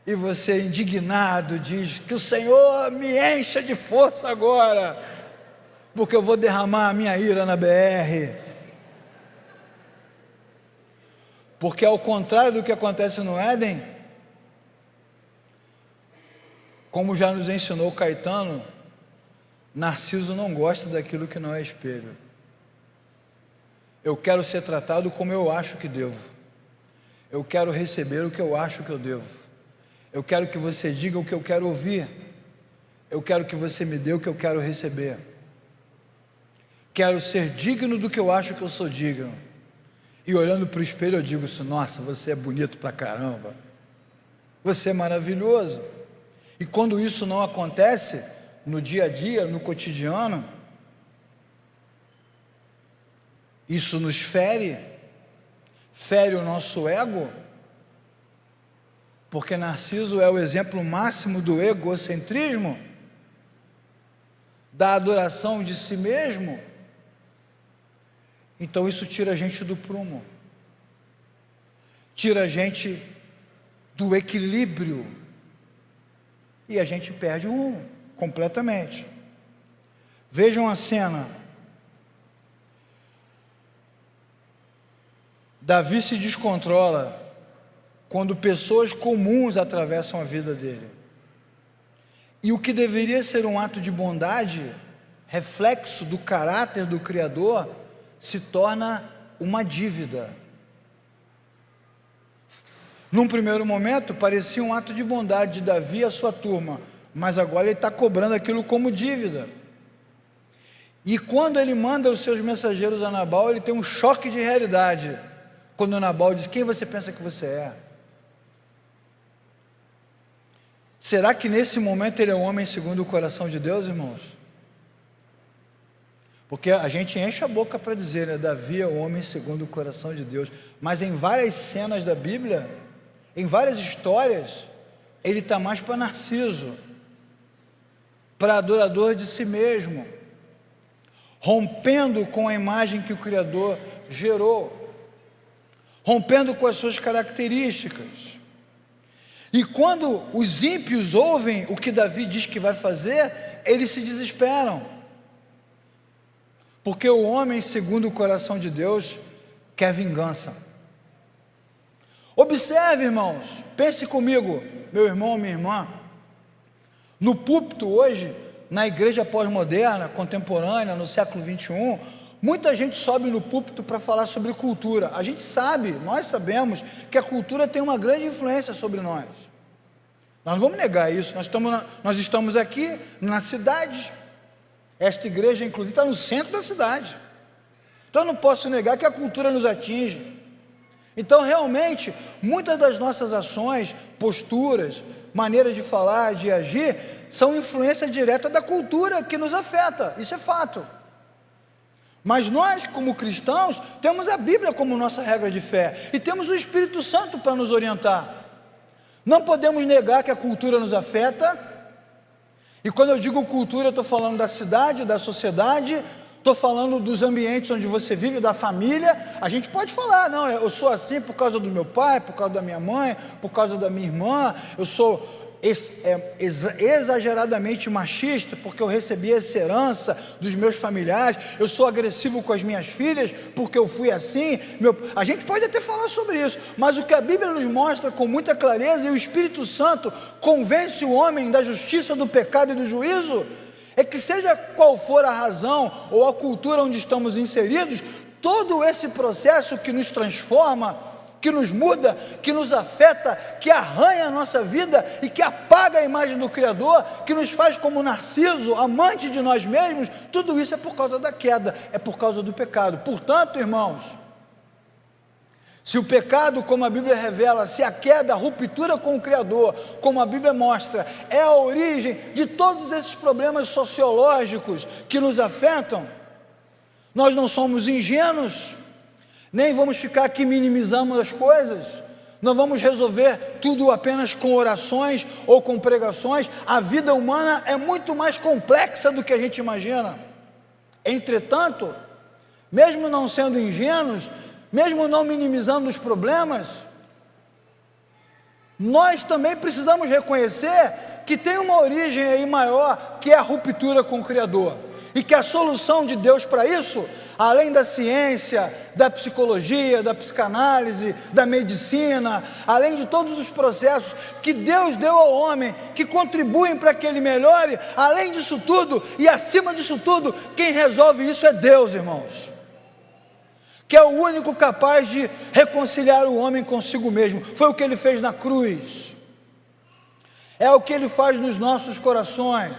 e você, indignado, diz que o Senhor me encha de força agora, porque eu vou derramar a minha ira na BR. Porque ao contrário do que acontece no Éden, como já nos ensinou Caetano, Narciso não gosta daquilo que não é espelho. Eu quero ser tratado como eu acho que devo. Eu quero receber o que eu acho que eu devo. Eu quero que você diga o que eu quero ouvir. Eu quero que você me dê o que eu quero receber. Quero ser digno do que eu acho que eu sou digno. E olhando para o espelho eu digo assim: nossa, você é bonito pra caramba. Você é maravilhoso. E quando isso não acontece, no dia a dia, no cotidiano, isso nos fere o nosso ego, porque Narciso é o exemplo máximo do egocentrismo, da adoração de si mesmo. Então isso tira a gente do prumo, tira a gente do equilíbrio, e a gente perde o rumo completamente. Vejam a cena. Davi se descontrola quando pessoas comuns atravessam a vida dele. E o que deveria ser um ato de bondade, reflexo do caráter do Criador, se torna uma dívida. Num primeiro momento, parecia um ato de bondade de Davi e a sua turma, mas agora ele está cobrando aquilo como dívida. E quando ele manda os seus mensageiros a Nabal, ele tem um choque de realidade. Quando Nabal diz: quem você pensa que você é? Será que nesse momento ele é um homem segundo o coração de Deus, irmãos? Porque a gente enche a boca para dizer, né, Davi é o homem segundo o coração de Deus, mas em várias cenas da Bíblia, em várias histórias, ele está mais para Narciso, para adorador de si mesmo, rompendo com a imagem que o Criador gerou, rompendo com as suas características. E quando os ímpios ouvem o que Davi diz que vai fazer, eles se desesperam, porque o homem segundo o coração de Deus quer vingança. Observe, irmãos, pense comigo, meu irmão, minha irmã, no púlpito hoje, na igreja pós-moderna, contemporânea, no século 21, muita gente sobe no púlpito para falar sobre cultura. A gente sabe, nós sabemos que a cultura tem uma grande influência sobre nós. Nós não vamos negar isso. Nós estamos aqui na cidade. Esta igreja, inclusive, está no centro da cidade. Então eu não posso negar que a cultura nos atinge. Então, realmente, muitas das nossas ações, posturas, maneiras de falar, de agir, são influência direta da cultura que nos afeta. Isso é fato. Mas nós, como cristãos, temos a Bíblia como nossa regra de fé e temos o Espírito Santo para nos orientar. Não podemos negar que a cultura nos afeta. E quando eu digo cultura, eu estou falando da cidade, da sociedade, estou falando dos ambientes onde você vive, da família. A gente pode falar: não, eu sou assim por causa do meu pai, por causa da minha mãe, por causa da minha irmã, eu sou exageradamente machista porque eu recebi essa herança dos meus familiares, eu sou agressivo com as minhas filhas porque eu fui assim. A gente pode até falar sobre isso, mas o que a Bíblia nos mostra com muita clareza, e o Espírito Santo convence o homem da justiça, do pecado e do juízo, é que seja qual for a razão ou a cultura onde estamos inseridos, todo esse processo que nos transforma, que nos muda, que nos afeta, que arranha a nossa vida e que apaga a imagem do Criador, que nos faz como Narciso, amante de nós mesmos, tudo isso é por causa da queda, é por causa do pecado. Portanto, irmãos, se o pecado, como a Bíblia revela, se a queda, a ruptura com o Criador, como a Bíblia mostra, é a origem de todos esses problemas sociológicos que nos afetam, nós não somos ingênuos, nem vamos ficar aqui minimizando as coisas, não vamos resolver tudo apenas com orações ou com pregações. A vida humana é muito mais complexa do que a gente imagina. Entretanto, mesmo não sendo ingênuos, mesmo não minimizando os problemas, nós também precisamos reconhecer que tem uma origem aí maior, que é a ruptura com o Criador, e que a solução de Deus para isso, além da ciência, da psicologia, da psicanálise, da medicina, além de todos os processos que Deus deu ao homem, que contribuem para que ele melhore, além disso tudo e acima disso tudo, quem resolve isso é Deus, irmãos, que é o único capaz de reconciliar o homem consigo mesmo. Foi o que ele fez na cruz, é o que ele faz nos nossos corações.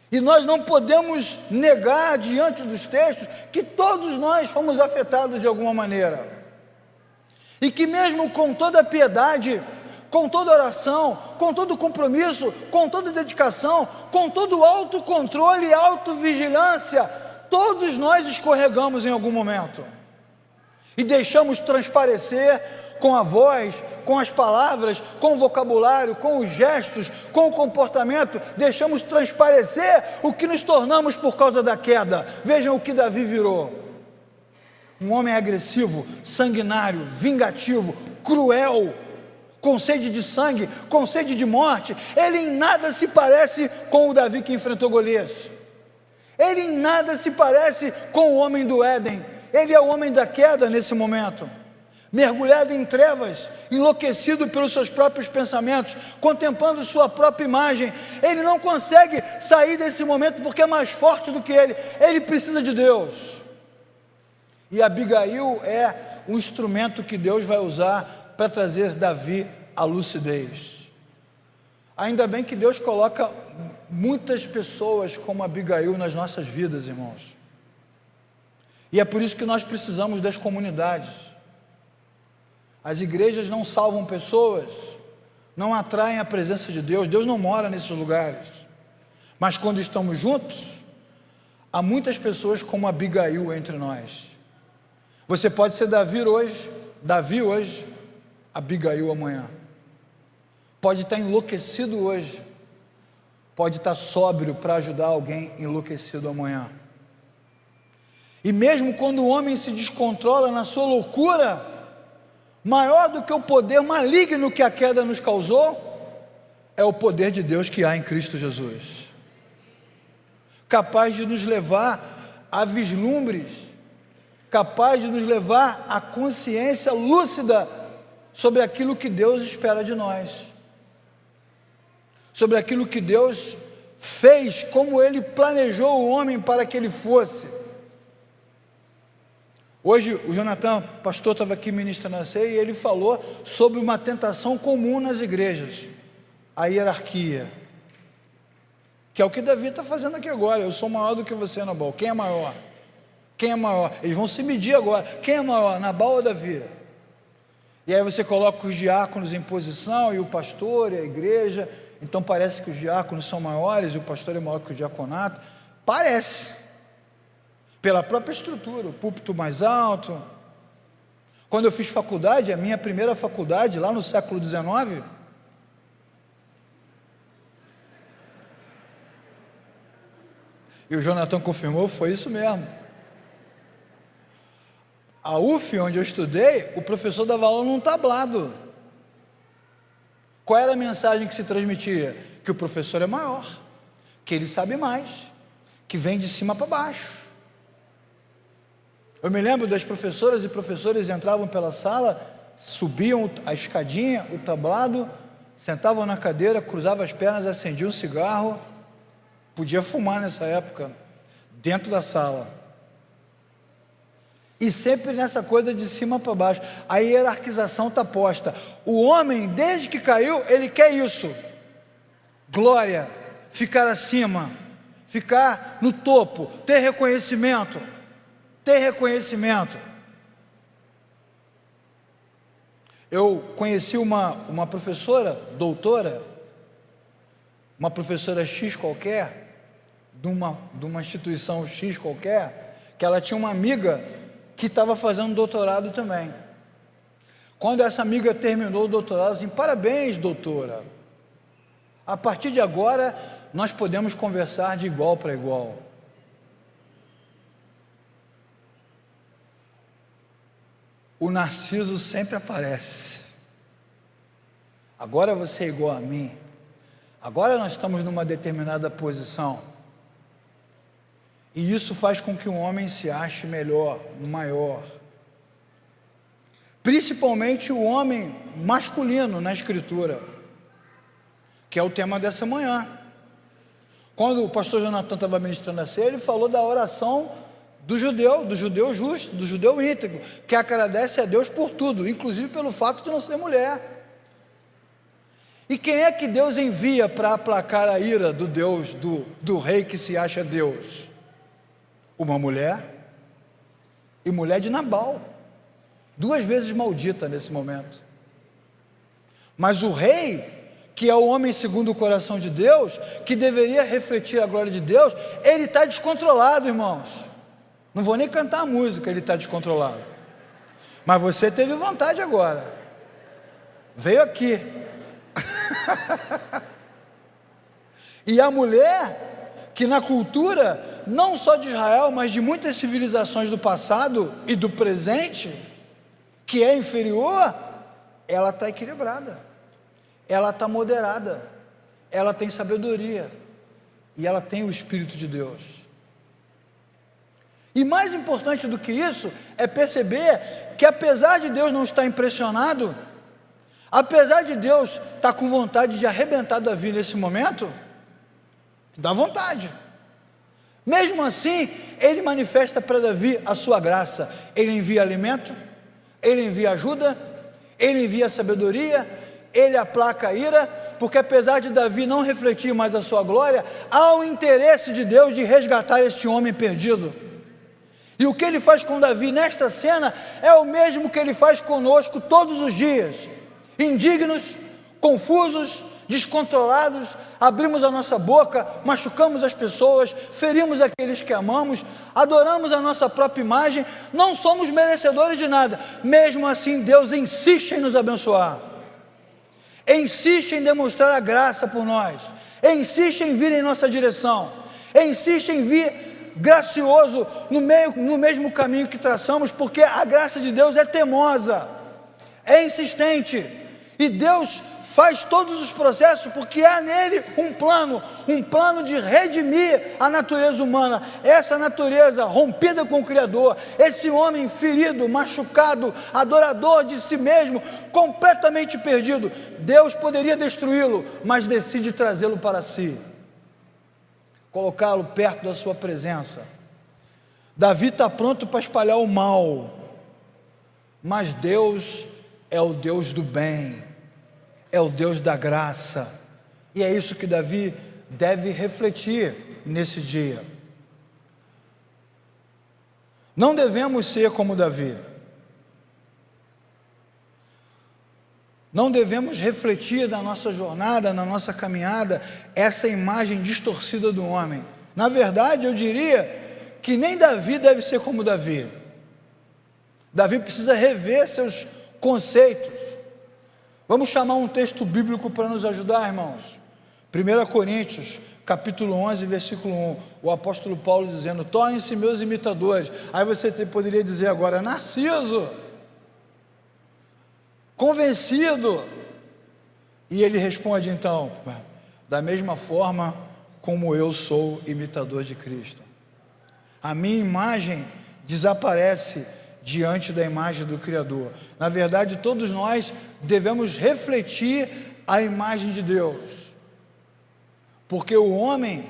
E nós não podemos negar diante dos textos que todos nós fomos afetados de alguma maneira, e que mesmo com toda a piedade, com toda oração, com todo compromisso, com toda dedicação, com todo autocontrole e autovigilância, todos nós escorregamos em algum momento e deixamos transparecer com a voz, com as palavras, com o vocabulário, com os gestos, com o comportamento, deixamos transparecer o que nos tornamos por causa da queda. Vejam o que Davi virou: um homem agressivo, sanguinário, vingativo, cruel, com sede de sangue, com sede de morte. Ele em nada se parece com o Davi que enfrentou Golias. Ele em nada se parece com o homem do Éden. Ele é o homem da queda nesse momento, mergulhado em trevas, enlouquecido pelos seus próprios pensamentos, contemplando sua própria imagem. Ele não consegue sair desse momento porque é mais forte do que ele precisa de Deus. E Abigail é o instrumento que Deus vai usar para trazer Davi à lucidez. Ainda bem que Deus coloca muitas pessoas como Abigail nas nossas vidas, irmãos, e é por isso que nós precisamos das comunidades. As igrejas não salvam pessoas, não atraem a presença de Deus, Deus não mora nesses lugares, mas quando estamos juntos, há muitas pessoas como Abigail entre nós. Você pode ser Davi hoje, Abigail amanhã. Pode estar enlouquecido hoje, pode estar sóbrio para ajudar alguém enlouquecido amanhã. E mesmo quando o homem se descontrola na sua loucura, maior do que o poder maligno que a queda nos causou, é o poder de Deus que há em Cristo Jesus, capaz de nos levar a vislumbres, capaz de nos levar à consciência lúcida sobre aquilo que Deus espera de nós, sobre aquilo que Deus fez, como Ele planejou o homem para que ele fosse. Hoje o Jonathan, pastor, estava aqui ministrando a ceia e ele falou sobre uma tentação comum nas igrejas, a hierarquia, que é o que Davi está fazendo aqui agora. Eu sou maior do que você, Nabal. Quem é maior? Quem é maior? Eles vão se medir agora. Quem é maior, Nabal ou Davi? E aí você coloca os diáconos em posição, e o pastor e a igreja. Então parece que os diáconos são maiores e o pastor é maior que o diaconato. Parece, pela própria estrutura, o púlpito mais alto. Quando eu fiz faculdade, a minha primeira faculdade, lá no século XIX, e o Jonathan confirmou, foi isso mesmo. A UF, onde eu estudei, o professor dava aula num tablado. Qual era a mensagem que se transmitia? Que o professor é maior, que ele sabe mais, que vem de cima para baixo. Eu me lembro das professoras e professores entravam pela sala, subiam a escadinha, o tablado, sentavam na cadeira, cruzavam as pernas, acendiam um cigarro, podia fumar nessa época, dentro da sala. E sempre nessa coisa de cima para baixo, a hierarquização está posta. O homem, desde que caiu, ele quer isso: glória, ficar acima, ficar no topo, ter reconhecimento. Eu conheci uma professora, doutora, uma professora X qualquer, de uma instituição X qualquer, que ela tinha uma amiga que estava fazendo doutorado também. Quando essa amiga terminou o doutorado, assim: parabéns, doutora, a partir de agora nós podemos conversar de igual para igual. O narciso sempre aparece. agora você é igual a mim, agora nós estamos numa determinada posição. E isso faz com que o homem se ache melhor, maior. Principalmente o homem masculino na Escritura, que é o tema dessa manhã. Quando o pastor Jonathan estava ministrando a ceia, ele falou da oração do judeu justo, do judeu íntegro, que agradece a Deus por tudo, inclusive pelo fato de não ser mulher. E quem é que Deus envia para aplacar a ira do Deus, do rei que se acha Deus? Uma mulher, e mulher de Nabal, 2 vezes maldita nesse momento. Mas o rei, que é o homem segundo o coração de Deus, que deveria refletir a glória de Deus, ele está descontrolado, irmãos. Não vou nem cantar a música, ele está descontrolado. Mas você teve vontade agora, veio aqui. E a mulher, que na cultura, não só de Israel, mas de muitas civilizações do passado e do presente, que é inferior, ela está equilibrada, ela está moderada, ela tem sabedoria, e ela tem o Espírito de Deus. E mais importante do que isso, é perceber que apesar de Deus não estar impressionado, apesar de Deus estar com vontade de arrebentar Davi nesse momento, dá vontade, mesmo assim, ele manifesta para Davi a sua graça. Ele envia alimento, ele envia ajuda, ele envia sabedoria, ele aplaca a ira, porque apesar de Davi não refletir mais a sua glória, há o interesse de Deus de resgatar este homem perdido. E o que ele faz com Davi nesta cena é o mesmo que ele faz conosco todos os dias, indignos, confusos, descontrolados, abrimos a nossa boca, machucamos as pessoas, ferimos aqueles que amamos, adoramos a nossa própria imagem, não somos merecedores de nada, mesmo assim Deus insiste em nos abençoar, insiste em demonstrar a graça por nós, insiste em vir em nossa direção, insiste em vir gracioso no mesmo caminho que traçamos, porque a graça de Deus é teimosa, é insistente, e Deus faz todos os processos, porque há nele um plano de redimir a natureza humana, essa natureza rompida com o Criador, esse homem ferido, machucado, adorador de si mesmo, completamente perdido. Deus poderia destruí-lo, mas decide trazê-lo para si, colocá-lo perto da sua presença. Davi está pronto para espalhar o mal, mas Deus é o Deus do bem, é o Deus da graça, e é isso que Davi deve refletir nesse dia. Não devemos ser como Davi, não devemos refletir na nossa jornada, na nossa caminhada, essa imagem distorcida do homem. Na verdade, eu diria que nem Davi deve ser como Davi. Davi precisa rever seus conceitos. Vamos chamar um texto bíblico para nos ajudar, irmãos. 1 Coríntios, capítulo 11, versículo 1, o apóstolo Paulo dizendo: tornem-se meus imitadores. Aí você poderia dizer agora: Narciso, convencido. E ele responde então: da mesma forma como eu sou imitador de Cristo. A minha imagem desaparece diante da imagem do Criador. Na verdade, todos nós devemos refletir a imagem de Deus, porque o homem,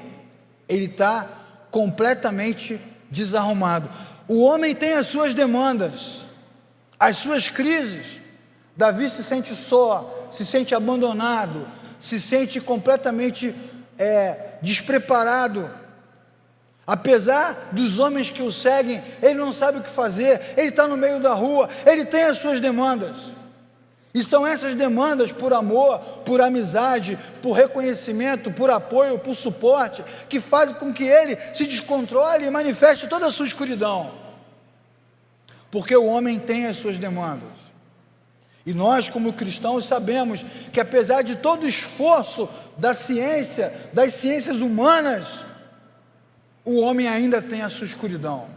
ele está completamente desarrumado. O homem tem as suas demandas, as suas crises. Davi se sente só, se sente abandonado, se sente completamente despreparado. Apesar dos homens que o seguem, ele não sabe o que fazer, ele está no meio da rua, ele tem as suas demandas, e são essas demandas por amor, por amizade, por reconhecimento, por apoio, por suporte, que fazem com que ele se descontrole e manifeste toda a sua escuridão, porque o homem tem as suas demandas, e nós como cristãos sabemos que apesar de todo o esforço da ciência, das ciências humanas, o homem ainda tem a sua escuridão,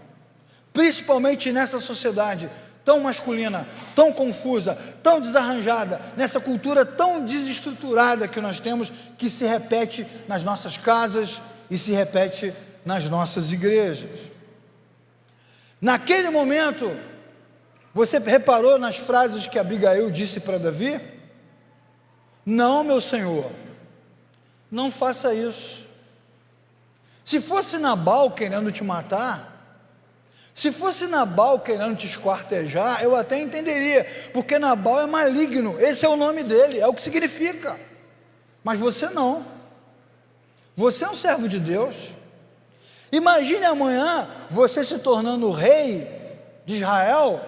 principalmente nessa sociedade tão masculina, tão confusa, tão desarranjada, nessa cultura tão desestruturada que nós temos, que se repete nas nossas casas e se repete nas nossas igrejas. Naquele momento, você reparou nas frases que Abigail disse para Davi? Não, meu senhor, não faça isso. Se fosse Nabal querendo te matar, se fosse Nabal querendo te esquartejar, eu até entenderia, porque Nabal é maligno, esse é o nome dele, é o que significa. Mas você não. Você é um servo de Deus. Imagine amanhã você se tornando rei de Israel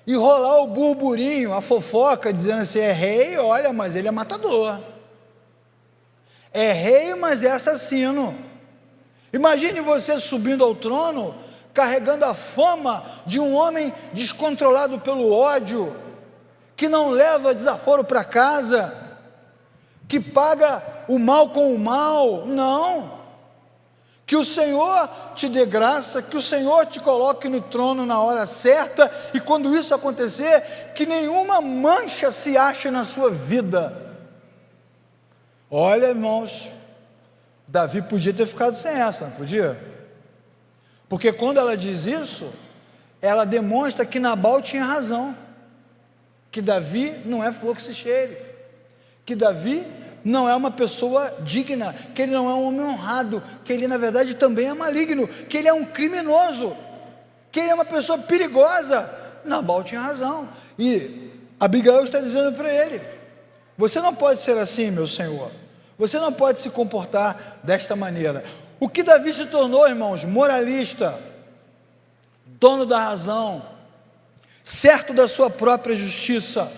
e rolar o burburinho, a fofoca, dizendo assim: é rei, olha, mas ele é matador. É rei, mas é assassino. Imagine você subindo ao trono, carregando a fama de um homem descontrolado pelo ódio, que não leva desaforo para casa, que paga o mal com o mal. Não. Que o Senhor te dê graça, que o Senhor te coloque no trono na hora certa, e quando isso acontecer, que nenhuma mancha se ache na sua vida. Olha, irmãos, Davi podia ter ficado sem essa, não podia? Porque quando ela diz isso, ela demonstra que Nabal tinha razão, que Davi não é flor que se cheire, que Davi não é uma pessoa digna, que ele não é um homem honrado, que ele na verdade também é maligno, que ele é um criminoso, que ele é uma pessoa perigosa. Nabal tinha razão, e Abigail está dizendo para ele: você não pode ser assim, meu senhor, você não pode se comportar desta maneira. O que Davi se tornou, irmãos? Moralista, dono da razão, certo da sua própria justiça,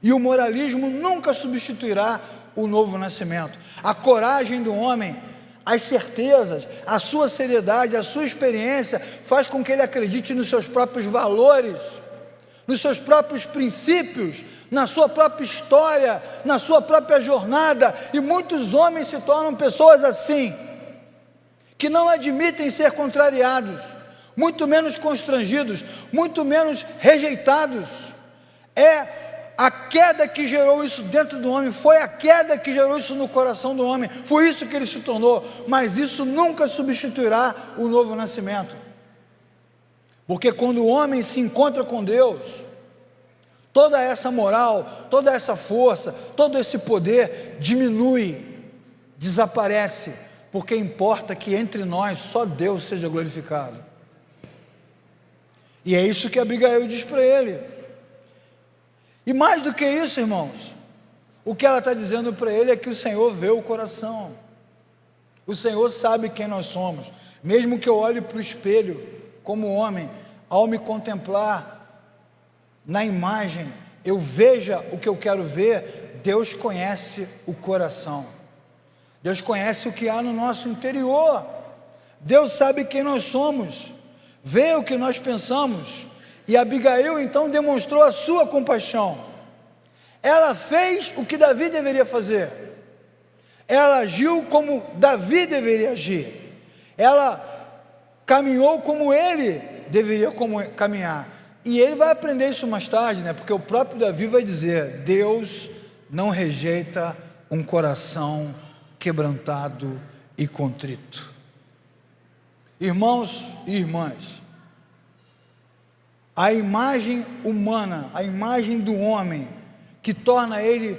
e o moralismo nunca substituirá o novo nascimento. A coragem do homem, as certezas, a sua seriedade, a sua experiência, faz com que ele acredite nos seus próprios valores, nos seus próprios princípios, na sua própria história, na sua própria jornada, e muitos homens se tornam pessoas assim, que não admitem ser contrariados, muito menos constrangidos, muito menos rejeitados. É a queda que gerou isso dentro do homem, foi a queda que gerou isso no coração do homem, foi isso que ele se tornou, mas isso nunca substituirá o novo nascimento, porque quando o homem se encontra com Deus, toda essa moral, toda essa força, todo esse poder diminui, desaparece, porque importa que entre nós só Deus seja glorificado. E é isso que Abigail diz para ele. E mais do que isso, irmãos, o que ela está dizendo para ele é que o Senhor vê o coração, o Senhor sabe quem nós somos. Mesmo que eu olhe para o espelho como homem, ao me contemplar na imagem, eu veja o que eu quero ver, Deus conhece o coração, Deus conhece o que há no nosso interior, Deus sabe quem nós somos, vê o que nós pensamos. E Abigail então demonstrou a sua compaixão. Ela fez o que Davi deveria fazer. Ela agiu como Davi deveria agir. Ela caminhou como ele deveria caminhar. E ele vai aprender isso mais tarde, né? Porque o próprio Davi vai dizer: Deus não rejeita um coração quebrantado e contrito. Irmãos e irmãs, a imagem humana, a imagem do homem, que torna ele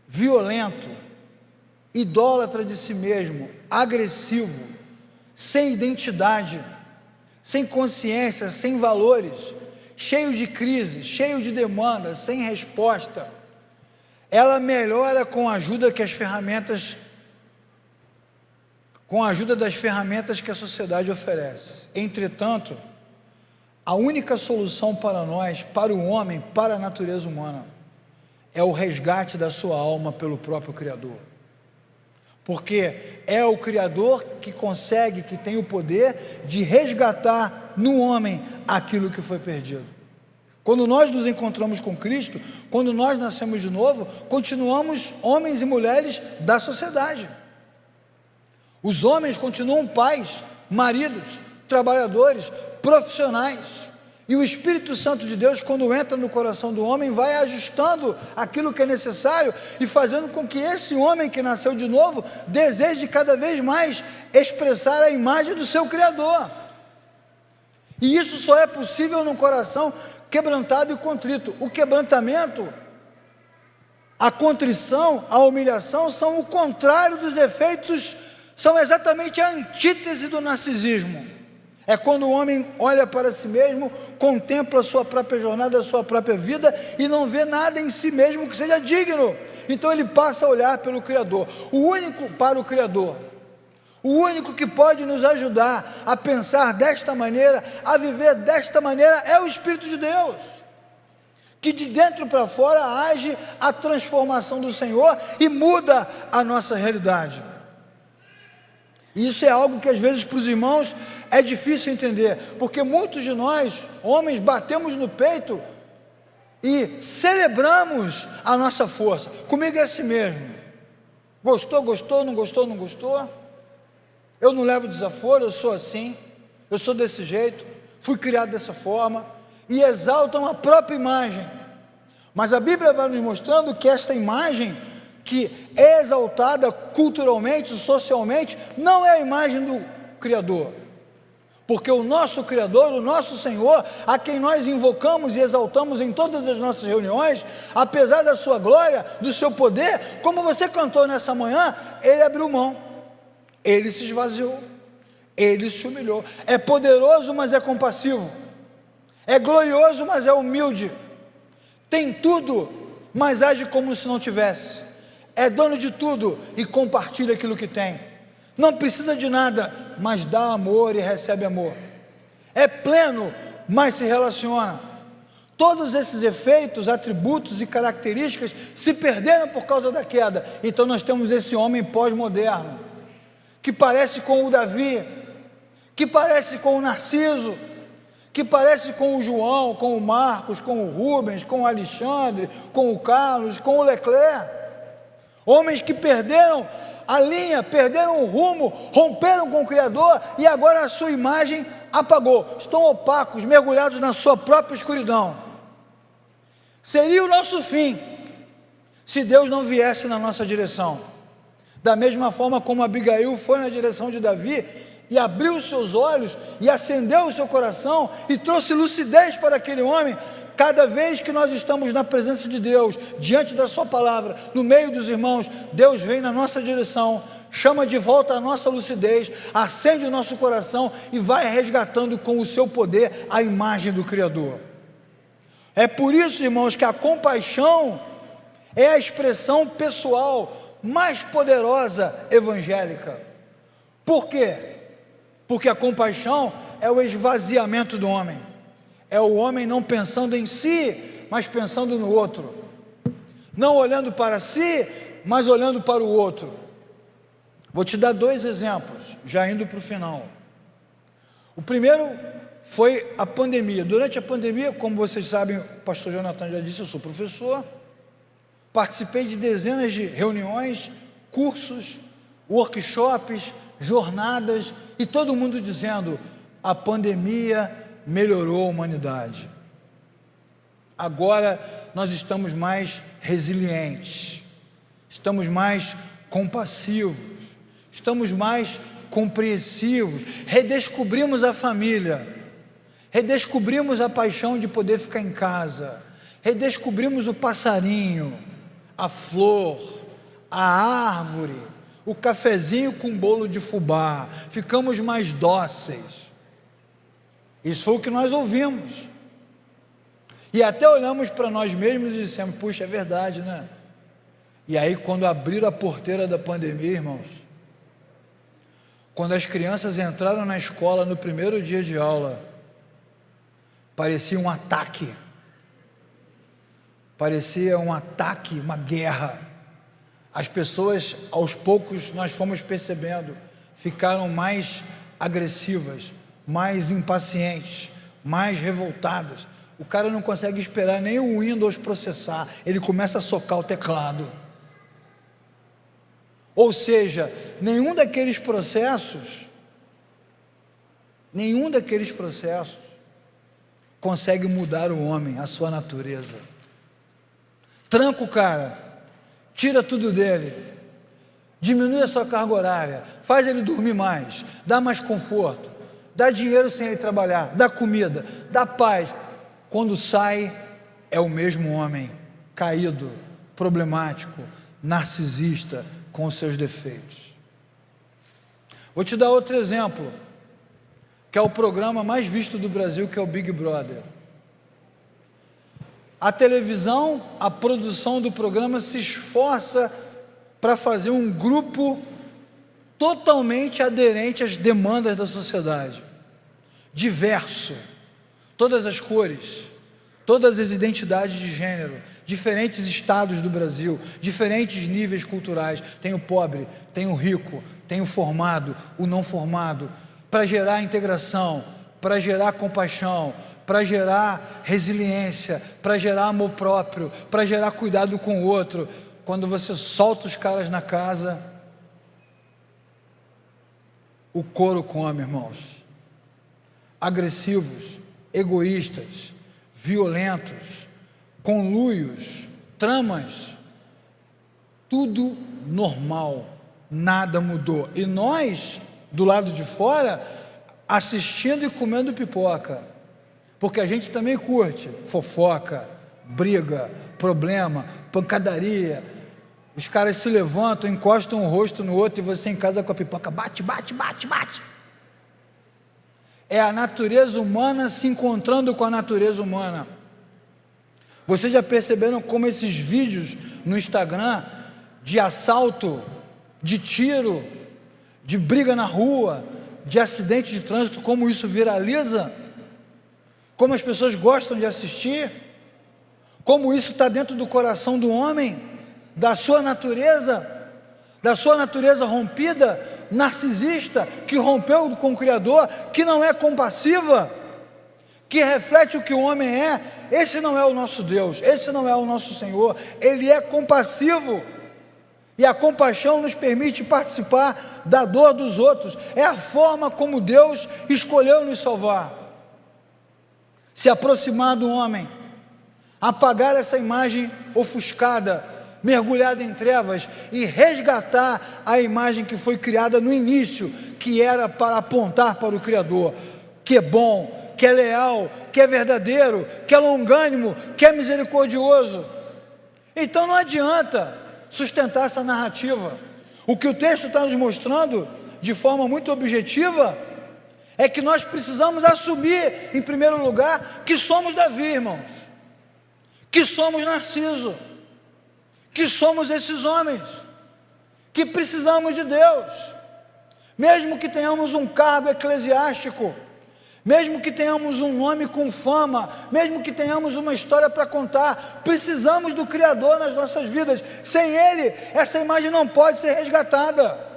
violento, idólatra de si mesmo, agressivo, sem identidade, sem consciência, sem valores, cheio de crises, cheio de demandas, sem resposta, ela melhora com a ajuda das ferramentas que a sociedade oferece. Entretanto, a única solução para nós, para o homem, para a natureza humana, é o resgate da sua alma pelo próprio Criador, porque é o Criador que consegue, que tem o poder de resgatar no homem aquilo que foi perdido. Quando nós nos encontramos com Cristo, quando nós nascemos de novo, continuamos homens e mulheres da sociedade. Os homens continuam pais, maridos, trabalhadores, profissionais. E o Espírito Santo de Deus, quando entra no coração do homem, vai ajustando aquilo que é necessário e fazendo com que esse homem que nasceu de novo deseje cada vez mais expressar a imagem do seu Criador. E isso só é possível num coração quebrantado e contrito. O quebrantamento, a contrição, a humilhação são o contrário dos efeitos, são exatamente a antítese do narcisismo. É quando o homem olha para si mesmo, contempla a sua própria jornada, a sua própria vida e não vê nada em si mesmo que seja digno. Então ele passa a olhar pelo Criador, o único para o Criador. O único que pode nos ajudar a pensar desta maneira, a viver desta maneira, é o Espírito de Deus, que de dentro para fora age a transformação do Senhor e muda a nossa realidade. E isso é algo que às vezes para os irmãos é difícil entender, porque muitos de nós, homens, batemos no peito e celebramos a nossa força. Comigo é assim mesmo. Gostou, gostou, não gostou, não gostou. Eu não levo desaforo, eu sou assim, eu sou desse jeito, fui criado dessa forma, e exaltam a própria imagem. Mas a Bíblia vai nos mostrando que esta imagem, que é exaltada culturalmente, socialmente, não é a imagem do Criador, porque o nosso Criador, o nosso Senhor, a quem nós invocamos e exaltamos em todas as nossas reuniões, apesar da sua glória, do seu poder, como você cantou nessa manhã, ele abriu mão, ele se esvaziou, ele se humilhou, é poderoso, mas é compassivo, é glorioso, mas é humilde, tem tudo, mas age como se não tivesse, é dono de tudo e compartilha aquilo que tem, não precisa de nada, mas dá amor e recebe amor, é pleno, mas se relaciona. Todos esses efeitos, atributos e características se perderam por causa da queda. Então nós temos esse homem pós-moderno, que parece com o Davi, que parece com o Narciso, que parece com o João, com o Marcos, com o Rubens, com o Alexandre, com o Carlos, com o Leclerc, homens que perderam a linha, perderam o rumo, romperam com o Criador e agora a sua imagem apagou, estão opacos, mergulhados na sua própria escuridão. Seria o nosso fim, se Deus não viesse na nossa direção, da mesma forma como Abigail foi na direção de Davi, e abriu os seus olhos, e acendeu o seu coração, e trouxe lucidez para aquele homem. Cada vez que nós estamos na presença de Deus, diante da sua palavra, no meio dos irmãos, Deus vem na nossa direção, chama de volta a nossa lucidez, acende o nosso coração, e vai resgatando com o seu poder a imagem do Criador. É por isso, irmãos, que a compaixão é a expressão pessoal mais poderosa evangélica. Por quê? Porque a compaixão é o esvaziamento do homem, é o homem não pensando em si, mas pensando no outro, não olhando para si, mas olhando para o outro. Vou te dar dois exemplos, já indo para o final. O primeiro foi a pandemia. Durante a pandemia, como vocês sabem, o pastor Jonathan já disse, eu sou professor, participei de dezenas de reuniões, cursos, workshops, jornadas, e todo mundo dizendo, a pandemia melhorou a humanidade, agora nós estamos mais resilientes, estamos mais compassivos, estamos mais compreensivos, redescobrimos a família, redescobrimos a paixão de poder ficar em casa, redescobrimos o passarinho, a flor, a árvore, o cafezinho com bolo de fubá, ficamos mais dóceis. Isso foi o que nós ouvimos, e até olhamos para nós mesmos e dissemos, puxa, é verdade, né? E aí quando abriram a porteira da pandemia, irmãos, quando as crianças entraram na escola no primeiro dia de aula, parecia um ataque, uma guerra. As pessoas, aos poucos, nós fomos percebendo, ficaram mais agressivas, mais impacientes, mais revoltadas. O cara não consegue esperar nem o Windows processar, ele começa a socar o teclado. Ou seja, nenhum daqueles processos consegue mudar o homem, a sua natureza. Tranca o cara, tira tudo dele, diminui a sua carga horária, faz ele dormir mais, dá mais conforto, dá dinheiro sem ele trabalhar, dá comida, dá paz. Quando sai, é o mesmo homem, caído, problemático, narcisista, com os seus defeitos. Vou te dar outro exemplo, que é o programa mais visto do Brasil, que é o Big Brother. A televisão, a produção do programa se esforça para fazer um grupo totalmente aderente às demandas da sociedade, diverso, todas as cores, todas as identidades de gênero, diferentes estados do Brasil, diferentes níveis culturais, tem o pobre, tem o rico, tem o formado, o não formado, para gerar integração, para gerar compaixão, para gerar resiliência, para gerar amor próprio, para gerar cuidado com o outro. Quando você solta os caras na casa, o couro come, irmãos. Agressivos, egoístas, violentos, conluios, tramas, tudo normal, nada mudou. E nós, do lado de fora, assistindo e comendo pipoca, porque a gente também curte fofoca, briga, problema, pancadaria. Os caras se levantam, encostam o rosto no outro e você em casa com a pipoca bate, bate, bate, bate. É a natureza humana se encontrando com a natureza humana. Vocês já perceberam como esses vídeos no Instagram de assalto, de tiro, de briga na rua, de acidente de trânsito, como isso viraliza? Como as pessoas gostam de assistir? Como isso está dentro do coração do homem, da sua natureza rompida, narcisista, que rompeu com o Criador, que não é compassiva, que reflete o que o homem é. Esse não é o nosso Deus, esse não é o nosso Senhor. Ele é compassivo, e a compaixão nos permite participar da dor dos outros. É a forma como Deus escolheu nos salvar. Se aproximar do homem, apagar essa imagem ofuscada, mergulhada em trevas, e resgatar a imagem que foi criada no início, que era para apontar para o Criador, que é bom, que é leal, que é verdadeiro, que é longânimo, que é misericordioso. Então não adianta sustentar essa narrativa. O que o texto está nos mostrando, de forma muito objetiva, é que nós precisamos assumir, em primeiro lugar, que somos Davi, irmãos, que somos Narciso, que somos esses homens, que precisamos de Deus, mesmo que tenhamos um cargo eclesiástico, mesmo que tenhamos um nome com fama, mesmo que tenhamos uma história para contar, precisamos do Criador nas nossas vidas. Sem Ele, essa imagem não pode ser resgatada.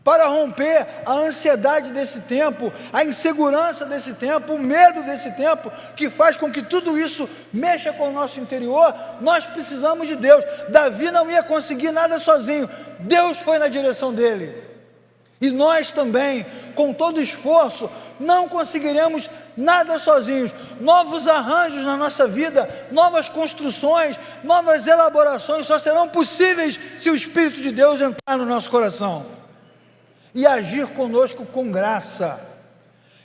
Para romper a ansiedade desse tempo, a insegurança desse tempo, o medo desse tempo, que faz com que tudo isso mexa com o nosso interior, nós precisamos de Deus. Davi não ia conseguir nada sozinho, Deus foi na direção dele. E nós também, com todo esforço, não conseguiremos nada sozinhos. Novos arranjos na nossa vida, novas construções, novas elaborações só serão possíveis se o Espírito de Deus entrar no nosso coração e agir conosco com graça,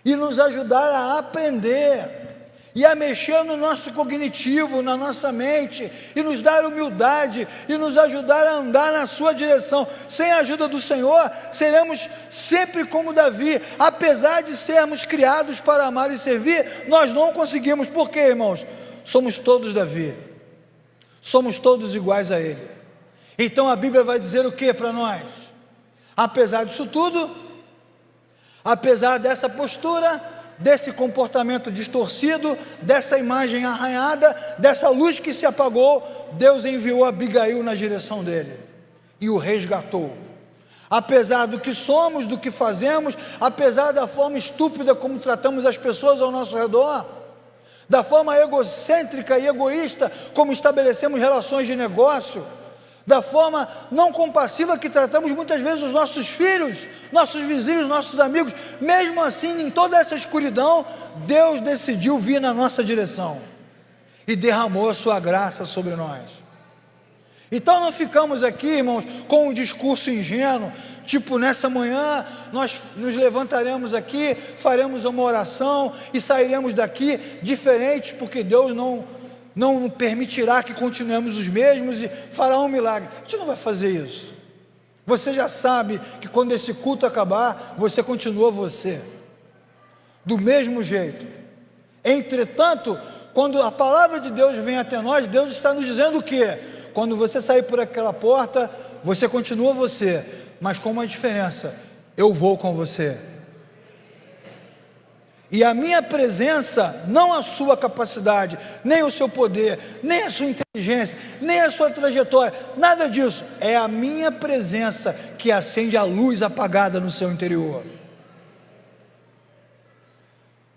e nos ajudar a aprender, e a mexer no nosso cognitivo, na nossa mente, e nos dar humildade, e nos ajudar a andar na sua direção. Sem a ajuda do Senhor, seremos sempre como Davi. Apesar de sermos criados para amar e servir, nós não conseguimos. Por quê, irmãos? Somos todos Davi, somos todos iguais a ele. Então a Bíblia vai dizer o que para nós? Apesar disso tudo, apesar dessa postura, desse comportamento distorcido, dessa imagem arranhada, dessa luz que se apagou, Deus enviou Abigail na direção dele e o resgatou. Apesar do que somos, do que fazemos, apesar da forma estúpida como tratamos as pessoas ao nosso redor, da forma egocêntrica e egoísta como estabelecemos relações de negócio, da forma não compassiva que tratamos muitas vezes os nossos filhos, nossos vizinhos, nossos amigos. Mesmo assim, em toda essa escuridão, Deus decidiu vir na nossa direção e derramou a sua graça sobre nós. Então não ficamos aqui, irmãos, com um discurso ingênuo, tipo, nessa manhã nós nos levantaremos aqui, faremos uma oração e sairemos daqui diferentes, porque Deus não permitirá que continuemos os mesmos e fará um milagre. A gente não vai fazer isso. Você já sabe que quando esse culto acabar, você continua você, do mesmo jeito. Entretanto, quando a palavra de Deus vem até nós, Deus está nos dizendo o quê? Quando você sair por aquela porta, você continua você, mas com uma diferença: eu vou com você. E a minha presença, não a sua capacidade, nem o seu poder, nem a sua inteligência, nem a sua trajetória, nada disso, é a minha presença que acende a luz apagada no seu interior.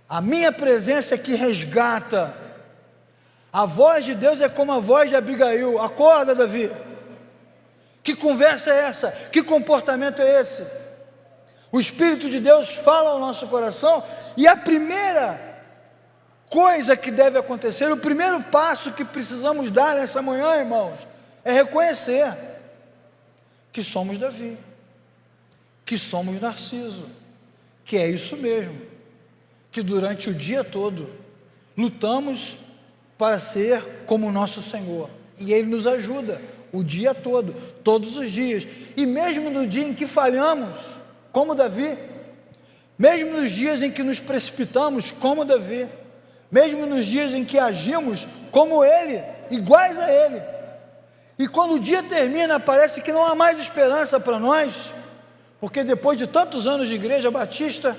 A minha presença é que resgata. A voz de Deus é como a voz de Abigail. Acorda, Davi. Que conversa é essa? Que comportamento é esse? O Espírito de Deus fala ao nosso coração, e a primeira coisa que deve acontecer, o primeiro passo que precisamos dar nessa manhã, irmãos, é reconhecer que somos Davi, que somos Narciso, que é isso mesmo, que durante o dia todo lutamos para ser como o nosso Senhor, e Ele nos ajuda o dia todo, todos os dias, e mesmo no dia em que falhamos, como Davi, mesmo nos dias em que nos precipitamos, como Davi, mesmo nos dias em que agimos como ele, iguais a ele, e quando o dia termina, parece que não há mais esperança para nós, porque depois de tantos anos de igreja batista,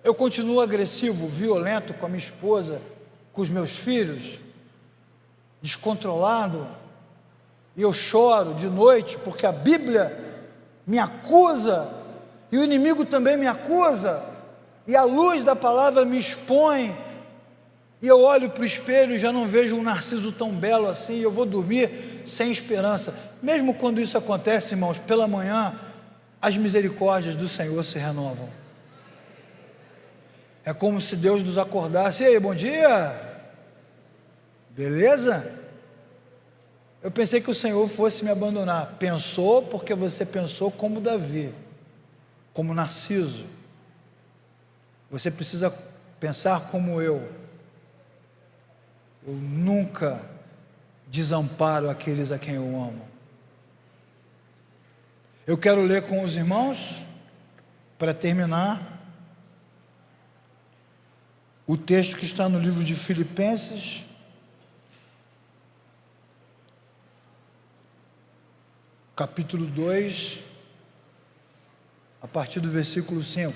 eu continuo agressivo, violento com a minha esposa, com os meus filhos, descontrolado, e eu choro de noite, porque a Bíblia me acusa, e o inimigo também me acusa, e a luz da palavra me expõe, e eu olho para o espelho e já não vejo um Narciso tão belo assim, e eu vou dormir sem esperança. Mesmo quando isso acontece, irmãos, pela manhã, as misericórdias do Senhor se renovam. É como se Deus nos acordasse: ei, bom dia, beleza? Eu pensei que o Senhor fosse me abandonar. Pensou, porque você pensou como Davi, como Narciso. Você precisa pensar como eu. Eu nunca desamparo aqueles a quem eu amo. Eu quero ler com os irmãos, para terminar, o texto que está no livro de Filipenses, capítulo 2, a partir do versículo 5.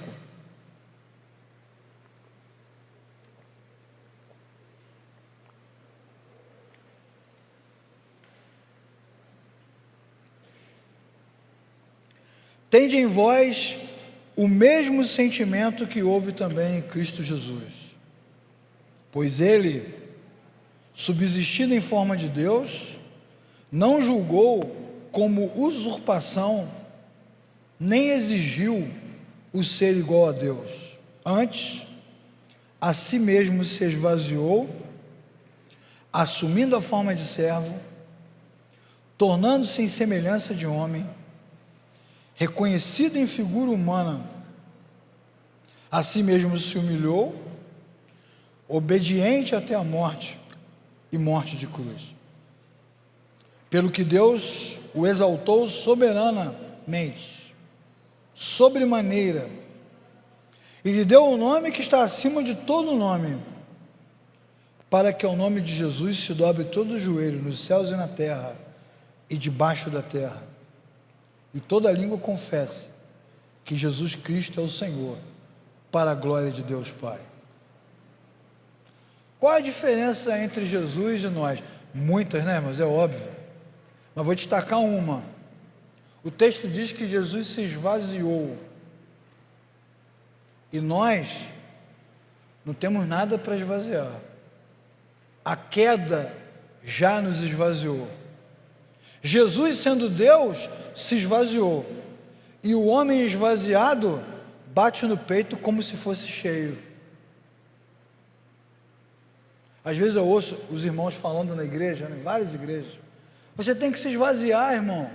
Tende em vós o mesmo sentimento que houve também em Cristo Jesus, pois ele, subsistindo em forma de Deus, não julgou como usurpação, nem exigiu o ser igual a Deus. Antes, a si mesmo se esvaziou, assumindo a forma de servo, tornando-se em semelhança de homem, reconhecido em figura humana, a si mesmo se humilhou, obediente até a morte, e morte de cruz. Pelo que Deus o exaltou soberanamente, sobremaneira, e lhe deu o nome que está acima de todo nome, para que ao nome de Jesus se dobre todo o joelho, nos céus e na terra, e debaixo da terra, e toda língua confesse que Jesus Cristo é o Senhor, para a glória de Deus Pai. Qual a diferença entre Jesus e nós? Muitas, né, mas é óbvio. Mas vou destacar uma. O texto diz que Jesus se esvaziou. E nós não temos nada para esvaziar. A queda já nos esvaziou. Jesus, sendo Deus, se esvaziou, e o homem esvaziado bate no peito como se fosse cheio. Às vezes eu ouço os irmãos falando na igreja, em várias igrejas, você tem que se esvaziar, irmão.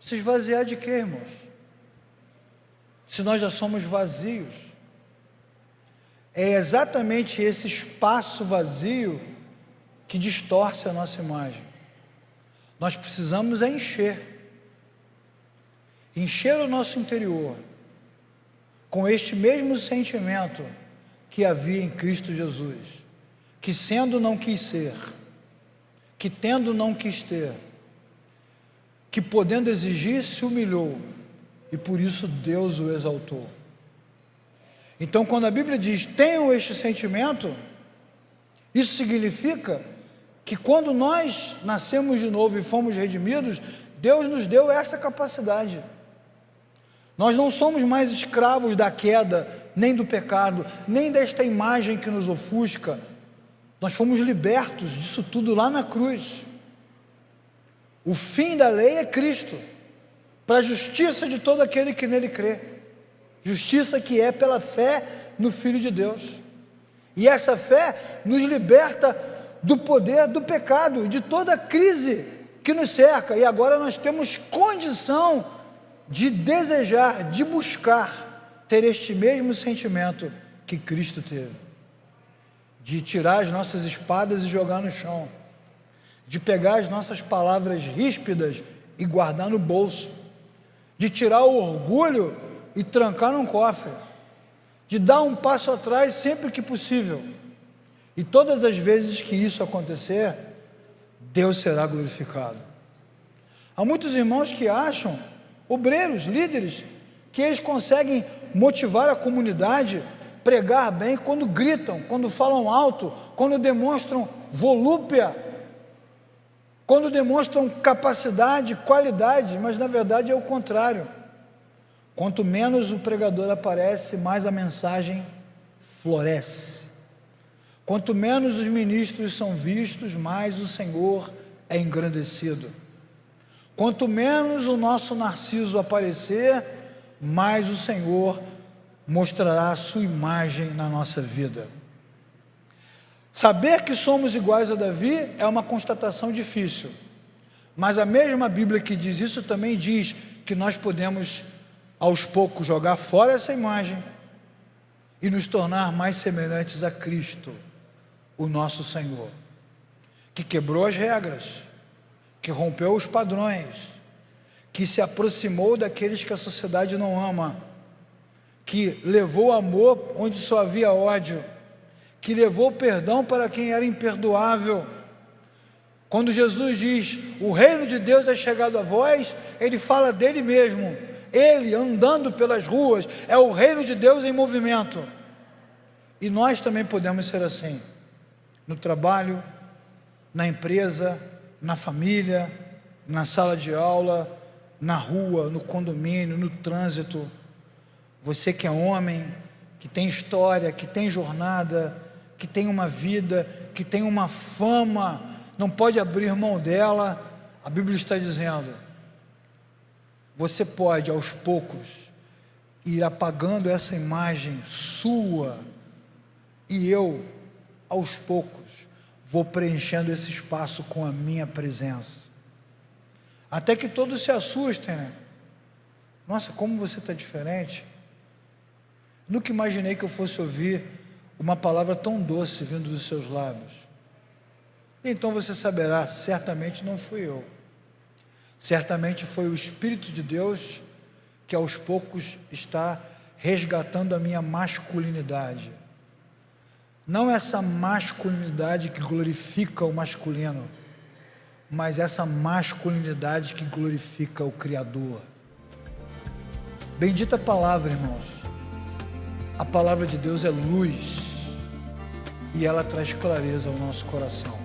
Se esvaziar de quê, irmãos? Se nós já somos vazios. É exatamente esse espaço vazio que distorce a nossa imagem. Nós precisamos encher o nosso interior com este mesmo sentimento que havia em Cristo Jesus, que sendo não quis ser, que tendo não quis ter, que podendo exigir se humilhou, e por isso Deus o exaltou. Então, quando a Bíblia diz, tenham este sentimento, isso significa que quando nós nascemos de novo e fomos redimidos, Deus nos deu essa capacidade. Nós não somos mais escravos da queda, nem do pecado, nem desta imagem que nos ofusca. Nós fomos libertos disso tudo lá na cruz. O fim da lei é Cristo, para a justiça de todo aquele que nele crê. Justiça que é pela fé no Filho de Deus. E essa fé nos liberta do poder do pecado, de toda a crise que nos cerca. E agora nós temos condição de desejar, de buscar ter este mesmo sentimento que Cristo teve, de tirar as nossas espadas e jogar no chão, de pegar as nossas palavras ríspidas e guardar no bolso, de tirar o orgulho e trancar num cofre, de dar um passo atrás sempre que possível. E todas as vezes que isso acontecer, Deus será glorificado. Há muitos irmãos que acham, obreiros, líderes, que eles conseguem motivar a comunidade, pregar bem quando gritam, quando falam alto, quando demonstram volúpia, quando demonstram capacidade, qualidade, mas na verdade é o contrário. Quanto menos o pregador aparece, mais a mensagem floresce. Quanto menos os ministros são vistos, mais o Senhor é engrandecido. Quanto menos o nosso Narciso aparecer, mais o Senhor mostrará a sua imagem na nossa vida. Saber que somos iguais a Davi é uma constatação difícil, mas a mesma Bíblia que diz isso também diz que nós podemos, aos poucos, jogar fora essa imagem e nos tornar mais semelhantes a Cristo, o nosso Senhor, que quebrou as regras, que rompeu os padrões, que se aproximou daqueles que a sociedade não ama, que levou amor onde só havia ódio, que levou perdão para quem era imperdoável. Quando Jesus diz, o reino de Deus é chegado a vós, ele fala dele mesmo, ele andando pelas ruas, é o reino de Deus em movimento. E nós também podemos ser assim, no trabalho, na empresa, na família, na sala de aula, na rua, no condomínio, no trânsito. Você que é homem, que tem história, que tem jornada, que tem uma vida, que tem uma fama, não pode abrir mão dela. A Bíblia está dizendo, você pode aos poucos ir apagando essa imagem sua, e eu aos poucos vou preenchendo esse espaço com a minha presença, até que todos se assustem, né? Nossa, como você está diferente. Nunca imaginei que eu fosse ouvir uma palavra tão doce vindo dos seus lábios. Então você saberá, certamente não fui eu, certamente foi o Espírito de Deus que aos poucos está resgatando a minha masculinidade. Não essa masculinidade que glorifica o masculino, mas essa masculinidade que glorifica o Criador. Bendita palavra, irmãos. A palavra de Deus é luz e ela traz clareza ao nosso coração.